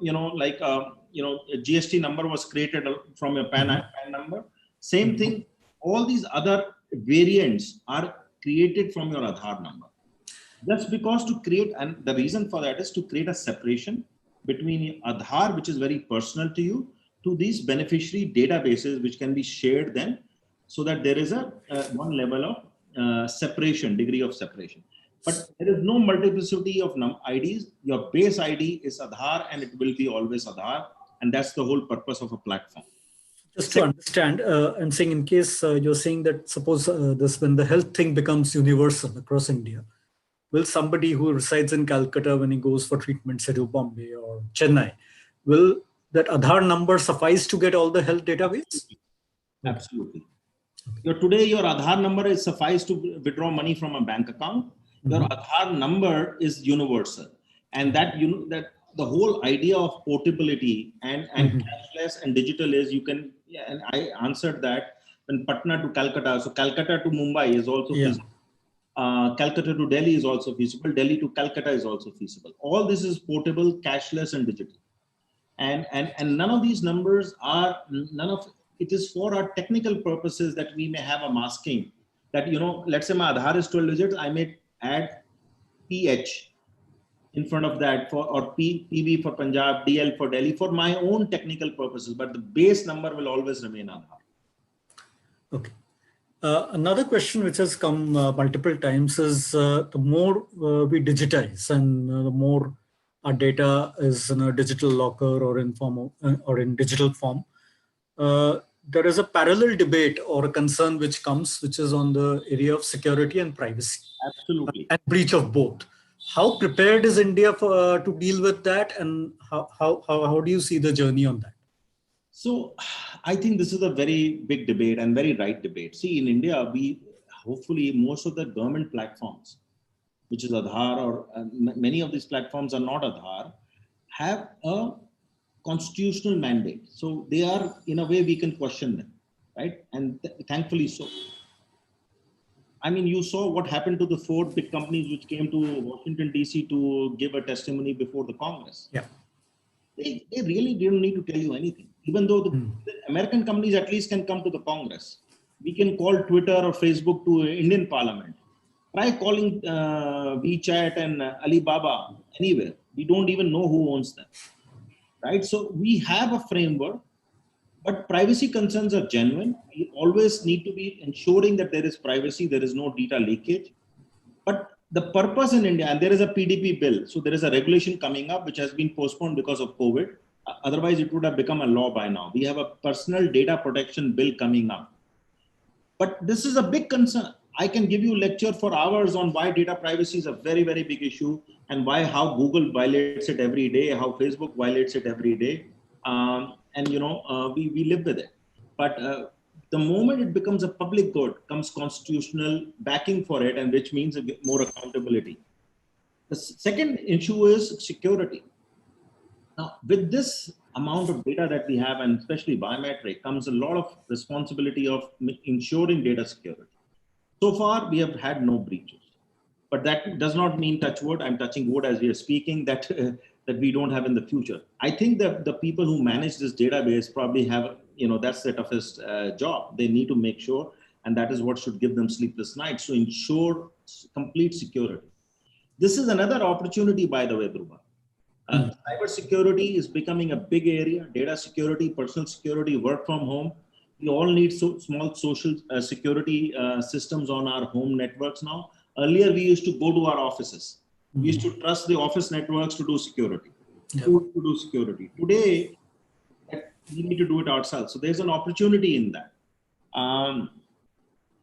GST number was created from your PAN number. Same thing, all these other variants are created from your Aadhaar number. That's because to create, and the reason for that is to create a separation between Aadhaar, which is very personal to you, to these beneficiary databases, which can be shared then, so that there is a one level of separation, degree of separation. But there is no multiplicity of IDs. Your base ID is Aadhaar, and it will be always Aadhaar. And that's the whole purpose of a platform. Just to understand, I'm saying in case you're saying that suppose when the health thing becomes universal across India, will somebody who resides in Calcutta when he goes for treatment, say to Bombay or Chennai, will that Aadhaar number suffice to get all the health database? Absolutely. Today, your Aadhaar number is suffice to withdraw money from a bank account. Your Aadhaar number is universal. And that the whole idea of portability and cashless and digital is you can, and I answered that when Patna to Calcutta. So Calcutta to Mumbai is also feasible. Calcutta to Delhi is also feasible. Delhi to Calcutta is also feasible. All this is portable, cashless, and digital. And none of these numbers are, it is for our technical purposes that we may have a masking that, let's say my Aadhaar is 12 digits, I may add PH in front of that or PB for Punjab, DL for Delhi for my own technical purposes, but the base number will always remain Aadhaar. Okay. Another question which has come multiple times is the more we digitize and the more our data is in a digital locker or in digital form, there is a parallel debate or a concern which comes, which is on the area of security and privacy. Absolutely. And breach of both. How prepared is India to deal with that, and how do you see the journey on that? So I think this is a very big debate and very right debate. See, in India, hopefully most of the government platforms, which is Aadhaar or many of these platforms are not Aadhaar, have a constitutional mandate. So they are, in a way, we can question them, right? And thankfully so. I mean, you saw what happened to the 4 big companies which came to Washington, D.C. to give a testimony before the Congress. Yeah. They really didn't need to tell you anything. Even though the American companies at least can come to the Congress. We can call Twitter or Facebook to Indian Parliament. Try calling WeChat and Alibaba anywhere. We don't even know who owns them. Right? So we have a framework, but privacy concerns are genuine. We always need to be ensuring that there is privacy, there is no data leakage. But the purpose in India, and there is a PDP bill, so there is a regulation coming up which has been postponed because of COVID. Otherwise, it would have become a law by now. We have a personal data protection bill coming up. But this is a big concern. I can give you a lecture for hours on why data privacy is a very, very big issue and how Google violates it every day, how Facebook violates it every day. We live with it. But The moment it becomes a public good, comes constitutional backing for it, and which means more accountability. The second issue is security. Now, with this amount of data that we have, and especially biometric, comes a lot of responsibility of ensuring data security. So far, we have had no breaches. But that does not mean, touch wood, I'm touching wood as we are speaking, that that we don't have in the future. I think that the people who manage this database probably have, that's the toughest job. They need to make sure, and that is what should give them sleepless nights, to ensure complete security. This is another opportunity, by the way, Dhruba. Cyber security is becoming a big area. Data security, personal security, work from home. We all need small social security systems on our home networks now. Earlier, we used to go to our offices. We used to trust the office networks to do security. To do security. Today, we need to do it ourselves. So there's an opportunity in that.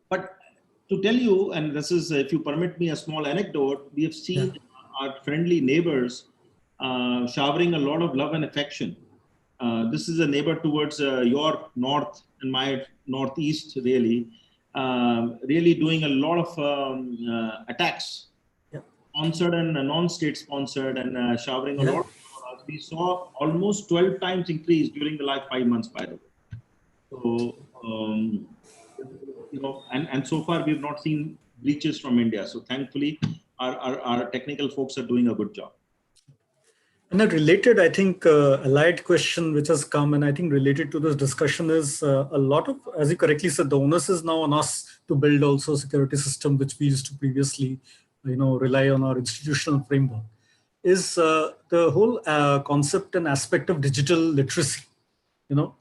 But to tell you, and this is, if you permit me, a small anecdote, we have seen our friendly neighbors showering a lot of love and affection. This is a neighbor towards your north and my northeast, really. Really doing a lot of attacks, sponsored and non-state sponsored, and showering a lot of we saw almost 12 times increase during the last 5 months, by the way. So, and so far we've not seen breaches from India. So thankfully, our technical folks are doing a good job. And a related, I think, allied question which has come, and I think related to this discussion, is a lot of, as you correctly said, the onus is now on us to build also a security system, which we used to previously, rely on our institutional framework, is the whole concept and aspect of digital literacy,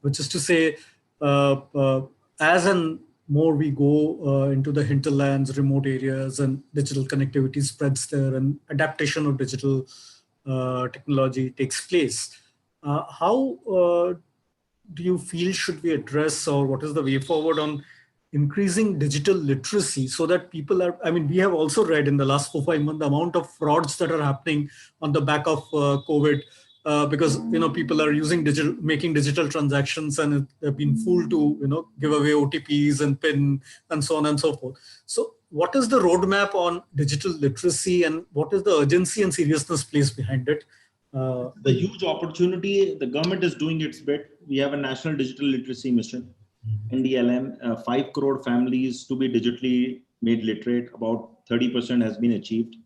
which is to say, as and more we go into the hinterlands, remote areas, and digital connectivity spreads there, and adaptation of digital technology takes place. How do you feel should we address, or what is the way forward on increasing digital literacy so that people are, we have also read in the last 4-5 months the amount of frauds that are happening on the back of COVID, because people are making digital transactions, and they've been fooled to give away OTPs and PIN and so on and so forth. So what is the roadmap on digital literacy, and what is the urgency and seriousness placed behind it? The huge opportunity, the government is doing its bit. We have a national digital literacy mission, NDLM, 5 crore families to be digitally made literate. About 30% has been achieved.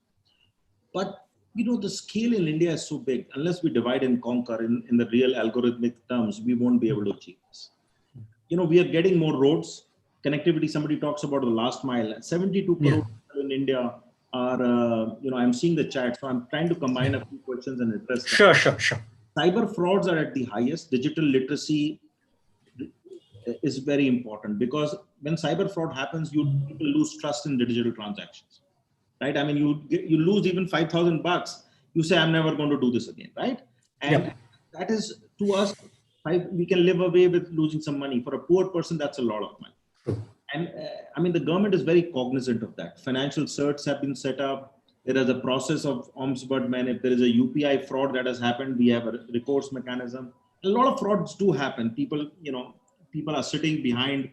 But the scale in India is so big. Unless we divide and conquer in the real algorithmic terms, we won't be able to achieve this. We are getting more roads. Connectivity, somebody talks about the last mile. 72 crore people in India are, I'm seeing the chat, so I'm trying to combine a few questions and address them. Sure. Cyber frauds are at the highest. Digital literacy is very important, because when cyber fraud happens, people lose trust in the digital transactions, right? You lose even $5,000. You say, I'm never going to do this again, right? And that is, to us, we can live away with losing some money. For a poor person, that's a lot of money. And the government is very cognizant of that. Financial certs have been set up. There is a process of ombudsman. If there is a UPI fraud that has happened, we have a recourse mechanism. A lot of frauds do happen. People are sitting behind.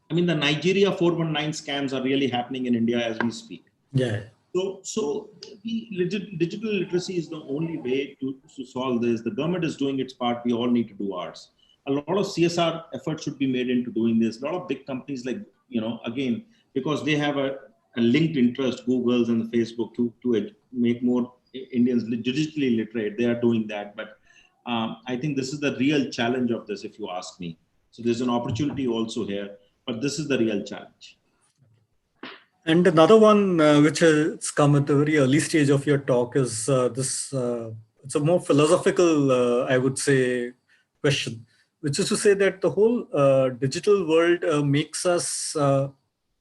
The Nigeria 419 scams are really happening in India as we speak. So digital literacy is the only way to solve this. The government is doing its part. We all need to do ours. A lot of CSR efforts should be made into doing this. A lot of big companies like, again, because they have a linked interest, Google's and Facebook, to make more Indians digitally literate. They are doing that. But I think this is the real challenge of this, if you ask me. So there's an opportunity also here, but this is the real challenge. And another one which has come at the very early stage of your talk is this, it's a more philosophical, I would say, question, which is to say that the whole digital world makes us a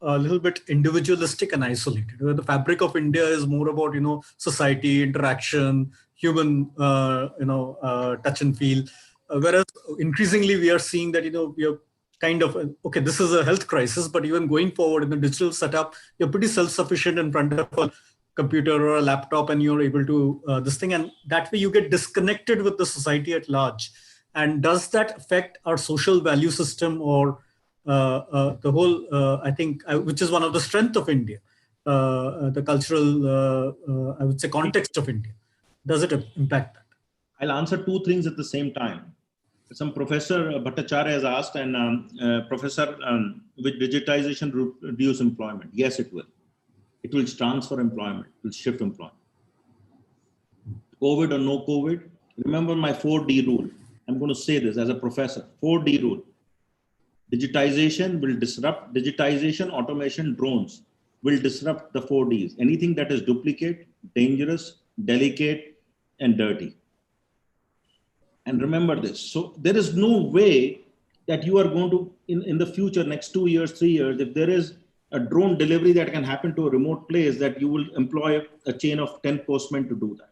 little bit individualistic and isolated. Where the fabric of India is more about, society, interaction, human, touch and feel. Whereas increasingly we are seeing that, we are kind of, okay, this is a health crisis, but even going forward in the digital setup, you're pretty self-sufficient in front of a computer or a laptop, and you're able to this thing. And that way you get disconnected with the society at large. And does that affect our social value system, or the whole, I think, which is one of the strength of India, the cultural, I would say, context of India. Does it impact that? I'll answer two things at the same time. Some Professor Bhattacharya has asked, and Professor, will digitization reduce employment? Yes, it will. It will transfer employment, it will shift employment. COVID or no COVID, remember my 4D rule. I'm going to say this as a professor, 4D rule. Digitization will disrupt, digitization, automation, drones will disrupt the 4Ds. Anything that is duplicate, dangerous, delicate, and dirty. And remember this. So there is no way that you are going to, in the future, next 2 years, 3 years, if there is a drone delivery that can happen to a remote place, that you will employ a chain of 10 postmen to do that.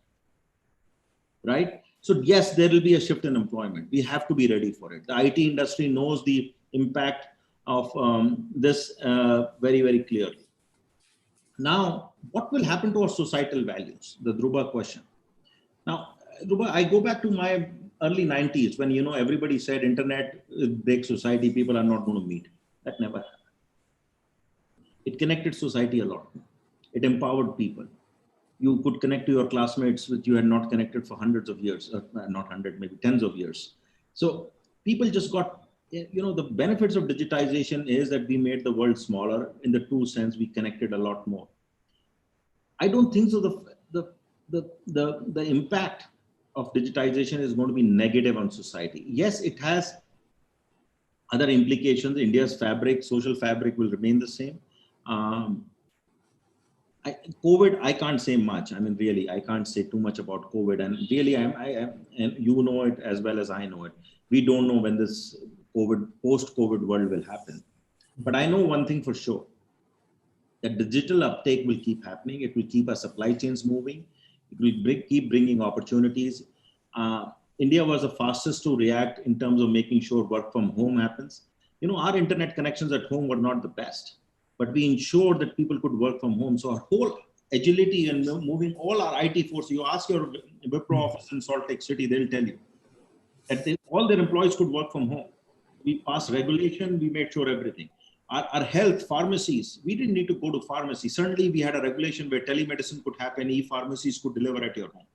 Right? So yes, there will be a shift in employment. We have to be ready for it. The IT industry knows the impact of this very, very clearly. Now, what will happen to our societal values? The Dhruba question. Now, Dhruba, I go back to my early 90s when, you know, everybody said internet breaks society, people are not going to meet. That never happened. It connected society a lot. It empowered people. You could connect to your classmates which you had not connected for hundreds of years, not 100, maybe tens of years. So people just got, you know, the benefits of digitization is that we made the world smaller. In the true sense, we connected a lot more. I don't think so. The impact of digitization is going to be negative on society. Yes, it has other implications. India's fabric, social fabric will remain the same. COVID, I can't say much. I mean, really, I can't say too much about COVID. And really, and you know it as well as I know it. We don't know when this post-COVID world will happen. But I know one thing for sure, that digital uptake will keep happening. It will keep our supply chains moving. It will keep bringing opportunities. India was the fastest to react in terms of making sure work from home happens. You know, our internet connections at home were not the best, but we ensured that people could work from home. So our whole agility and moving all our IT force, you ask your Wipro office in Salt Lake City, they'll tell you that all their employees could work from home. We passed regulation, we made sure everything. Our health, pharmacies, we didn't need to go to pharmacy. Certainly we had a regulation where telemedicine could happen, e-pharmacies could deliver at your home.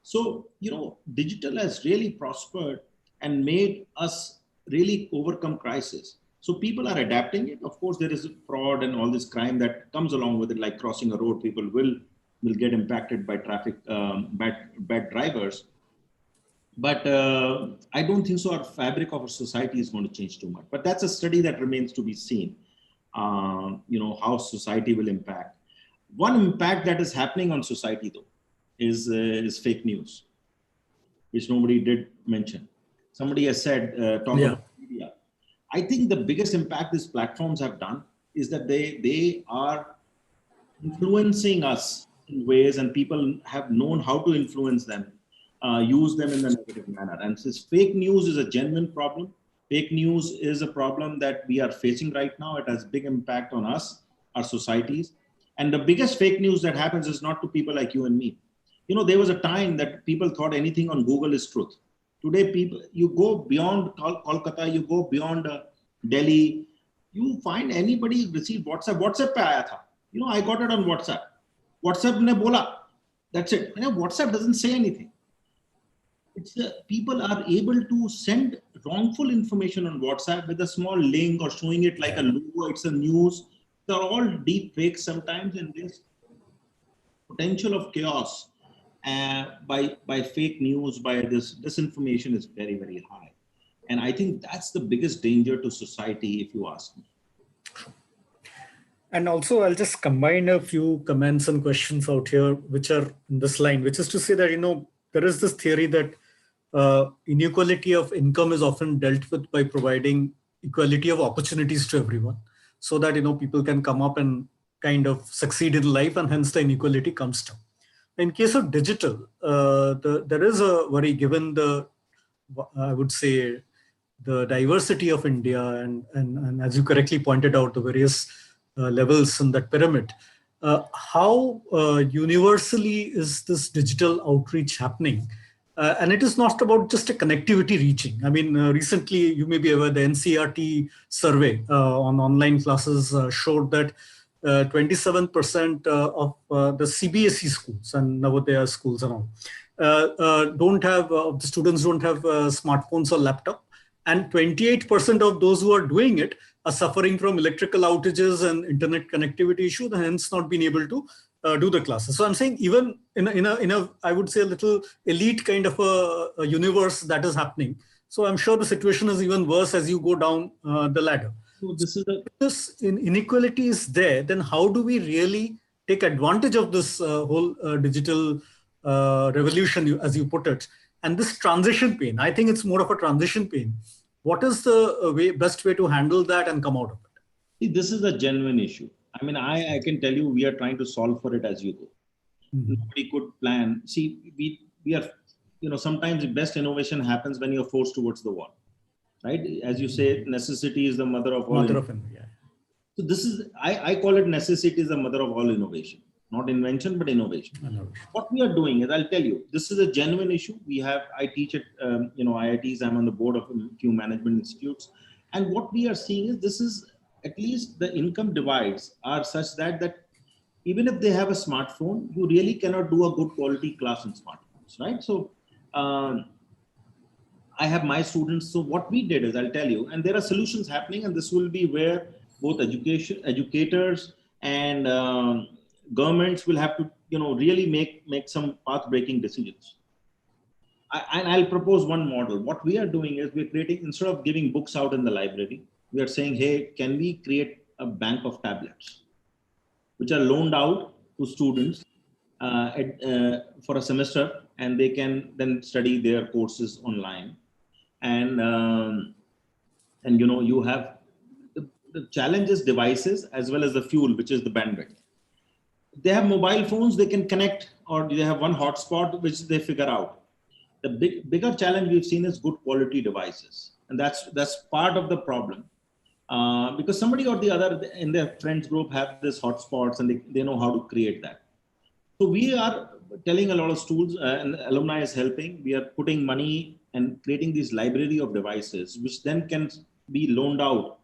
So, you know, digital has really prospered and made us really overcome crisis. So people are adapting it. Of course, there is fraud and all this crime that comes along with it, like crossing a road. People will get impacted by traffic, bad drivers. But I don't think so. Our fabric of our society is going to change too much. But that's a study that remains to be seen. You know, how society will impact. One impact that is happening on society, though, is fake news, which nobody did mention. Somebody has said, about media. I think the biggest impact these platforms have done is that they are influencing us in ways, and people have known how to influence them, use them in a negative manner. And since fake news is a genuine problem, fake news is a problem that we are facing right now. It has big impact on us, our societies. And the biggest fake news that happens is not to people like you and me. You know, there was a time that people thought anything on Google is truth. Today, people, you go beyond Kolkata, you go beyond Delhi, you find anybody received WhatsApp. WhatsApp pe aaya tha. You know, I got it on WhatsApp. WhatsApp ne bola. That's it. You know, WhatsApp doesn't say anything. It's people are able to send wrongful information on WhatsApp with a small link or showing it like a logo. It's a news. They're all deep fakes sometimes, and this potential of chaos by fake news, by this disinformation is very, very high. And I think that's the biggest danger to society, if you ask me. And also, I'll just combine a few comments and questions out here, which are in this line, which is to say that, you know, there is this theory that inequality of income is often dealt with by providing equality of opportunities to everyone, so that, you know, people can come up and kind of succeed in life, and hence the inequality comes down. In case of digital, there is a worry given the, I would say, the diversity of India and as you correctly pointed out, the various levels in that pyramid. How universally is this digital outreach happening? And it is not about just a connectivity reaching. I mean, recently, you may be aware, the NCERT survey on online classes showed that 27% of the CBSE schools and Navodaya schools and all don't have, the students don't have smartphones or laptop. And 28% of those who are doing it are suffering from electrical outages and internet connectivity issues, and hence not being able to do the classes. So I'm saying even in a I would say a little elite kind of a universe that is happening. So I'm sure the situation is even worse as you go down the ladder. So this is if this inequality is there, then how do we really take advantage of this whole digital revolution, as you put it, and this transition pain? I think it's more of a transition pain. What is the best way to handle that and come out of it? See, this is a genuine issue. I mean, I can tell you, we are trying to solve for it as you go. Nobody could plan. See, we are, sometimes the best innovation happens when you're forced towards the wall, right? As you say, necessity is the mother of all. Yeah. So this is, I call it necessity is the mother of all innovation. Not invention, but innovation. What we are doing is, I'll tell you, this is a genuine issue. I teach at, IITs. I'm on the board of a few management institutes. And what we are seeing is, this is, at least the income divides are such that even if they have a smartphone, you really cannot do a good quality class on smartphones, right? So I have my students. So what we did is, I'll tell you, and there are solutions happening, and this will be where both educators and governments will have to, really make some path-breaking decisions. I'll propose one model. What we are doing is, we're creating, instead of giving books out in the library, we are saying, hey, can we create a bank of tablets which are loaned out to students for a semester, and they can then study their courses online. And you have the challenge is devices as well as the fuel, which is the bandwidth. They have mobile phones, they can connect, or they have one hotspot which they figure out. The bigger challenge we've seen is good quality devices, and that's part of the problem. Because somebody or the other in their friends group have this hotspots, and they know how to create that. So we are telling a lot of schools, and alumni is helping. We are putting money and creating this library of devices, which then can be loaned out.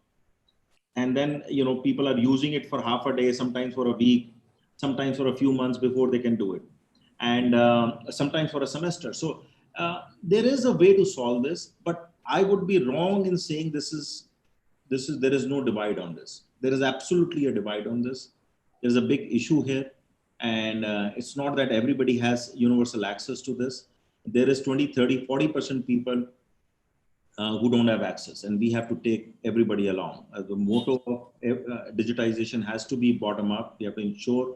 And then, people are using it for half a day, sometimes for a week, sometimes for a few months before they can do it. And sometimes for a semester. So there is a way to solve this, but I would be wrong in saying there is no divide on this. There is absolutely a divide on this. There's a big issue here. And it's not that everybody has universal access to this. There is 20, 30, 40% people who don't have access, and we have to take everybody along. The motto of digitization has to be bottom up. We have to ensure,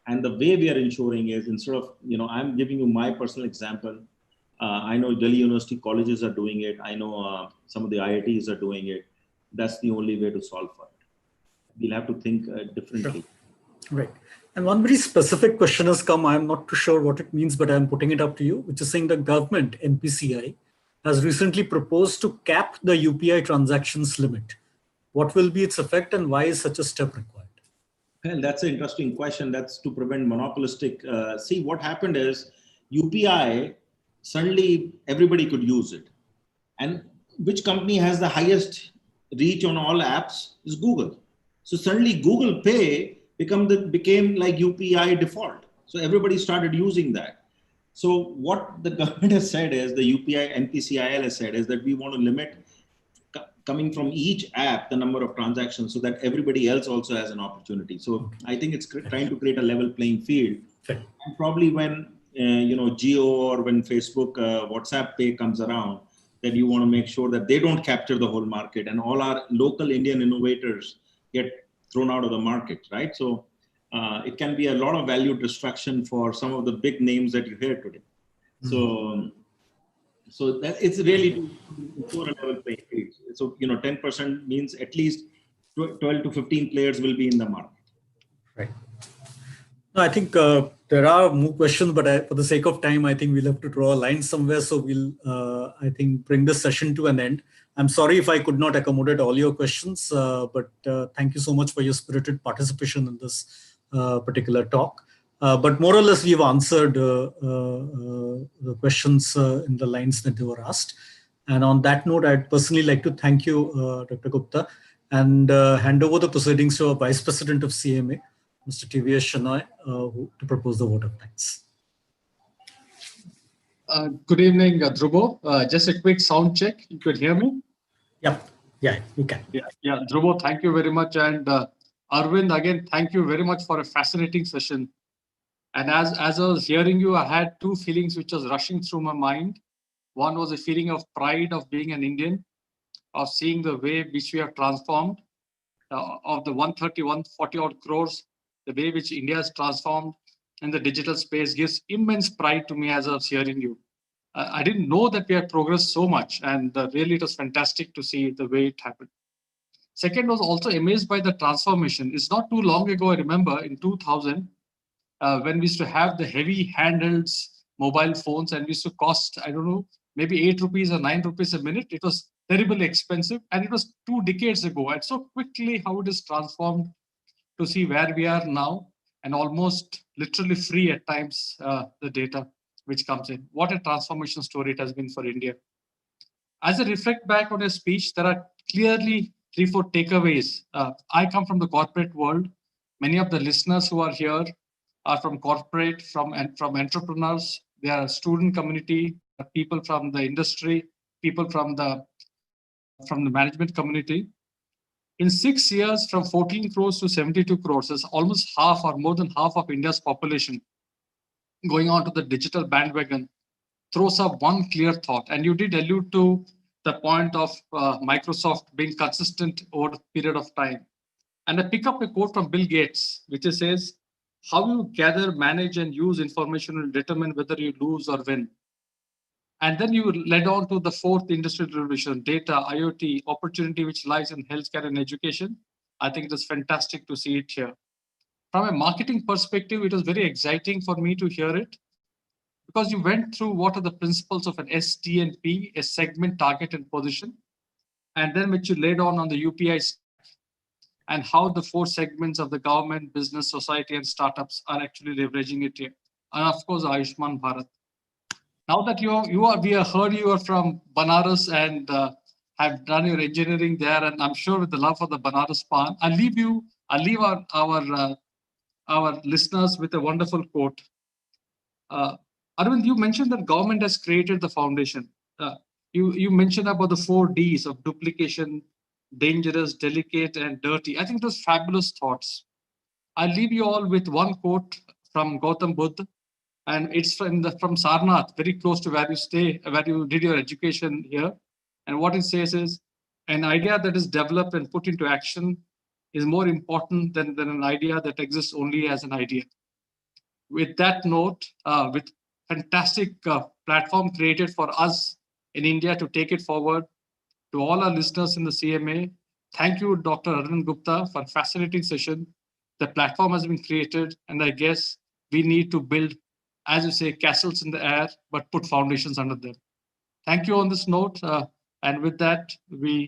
and the way we are ensuring is, instead of, I'm giving you my personal example. I know Delhi University colleges are doing it. I know some of the IITs are doing it. That's the only way to solve for it. We'll have to think differently. Sure. Right. And one very specific question has come. I'm not too sure what it means, but I'm putting it up to you, which is saying the government, NPCI, has recently proposed to cap the UPI transactions limit. What will be its effect, and why is such a step required? Well, that's an interesting question. That's to prevent monopolistic. See, what happened is, UPI, suddenly everybody could use it. And which company has the highest reach on all apps is Google. So suddenly Google Pay became like UPI default. So everybody started using that. So what the government has said is, the UPI NPCIL has said is that we want to limit coming from each app the number of transactions, so that everybody else also has an opportunity. So I think it's trying to create a level playing field. And probably when Geo or when Facebook WhatsApp Pay comes around, that you want to make sure that they don't capture the whole market, and all our local Indian innovators get thrown out of the market, right? So it can be a lot of value destruction for some of the big names that you hear today. So that it's really to ensure a level playing field. So 10% means at least 12 to 15 players will be in the market. Right. No, I think there are more questions, but for the sake of time, I think we'll have to draw a line somewhere. So we'll, I think, bring this session to an end. I'm sorry if I could not accommodate all your questions, but thank you so much for your spirited participation in this particular talk. But more or less, we've answered the questions in the lines that they were asked. And on that note, I'd personally like to thank you, Dr. Gupta, and hand over the proceedings to our Vice President of CMA, Mr. TVS Shenoy, to propose the vote of thanks. Good evening, Dhruba. Just a quick sound check. You could hear me? Yep. Yeah, you can. Yeah, Dhruba, thank you very much. And Arvind, again, thank you very much for a fascinating session. And as I was hearing you, I had two feelings which was rushing through my mind. One was a feeling of pride of being an Indian, of seeing the way which we have transformed, of the 130, 140 odd crores, the way which India has transformed in the digital space gives immense pride to me as I was hearing you. I didn't know that we had progressed so much, and really it was fantastic to see the way it happened. Second, was also amazed by the transformation. It's not too long ago, I remember in 2000, when we used to have the heavy handhelds, mobile phones, and we used to cost, I don't know, maybe 8 rupees or 9 rupees a minute. It was terribly expensive, and it was 2 decades ago. And so quickly how it is transformed to see where we are now, and almost literally free at times, the data which comes in. What a transformation story it has been for India. As I reflect back on your speech, there are clearly 3-4 takeaways. I come from the corporate world. Many of the listeners who are here are from corporate, from entrepreneurs. They are student community, people from the industry, people from the management community. In 6 years, from 14 crores to 72 crores, is almost half or more than half of India's population going on to the digital bandwagon, throws up one clear thought. And you did allude to the point of Microsoft being consistent over a period of time. And I pick up a quote from Bill Gates, which says, how you gather, manage, and use information will determine whether you lose or win. And then you led on to the fourth industrial revolution, data, IoT, opportunity which lies in healthcare and education. I think it is fantastic to see it here. From a marketing perspective, it was very exciting for me to hear it, because you went through what are the principles of an STNP, a segment, target, and position, and then which you laid on the UPI stack, and how the 4 segments of the government, business, society, and startups are actually leveraging it here. And of course, Ayushman Bharat. Now that we have heard you are from Banaras and have done your engineering there, and I'm sure with the love for the Banaras Pan, I'll leave our listeners with a wonderful quote. Arvind, you mentioned that government has created the foundation. You mentioned about the 4 Ds of duplication, dangerous, delicate, and dirty. I think those fabulous thoughts. I'll leave you all with one quote from Gautam Buddha, and it's from Sarnath, very close to where you stay, where you did your education here. And what it says is, an idea that is developed and put into action is more important than an idea that exists only as an idea. With that note, with fantastic platform created for us in India to take it forward, to all our listeners in the CMA, thank you, Dr. Arvind Gupta, for a fascinating session. The platform has been created, and I guess we need to build, as you say, castles in the air, but put foundations under them. Thank you on this note. And with that, we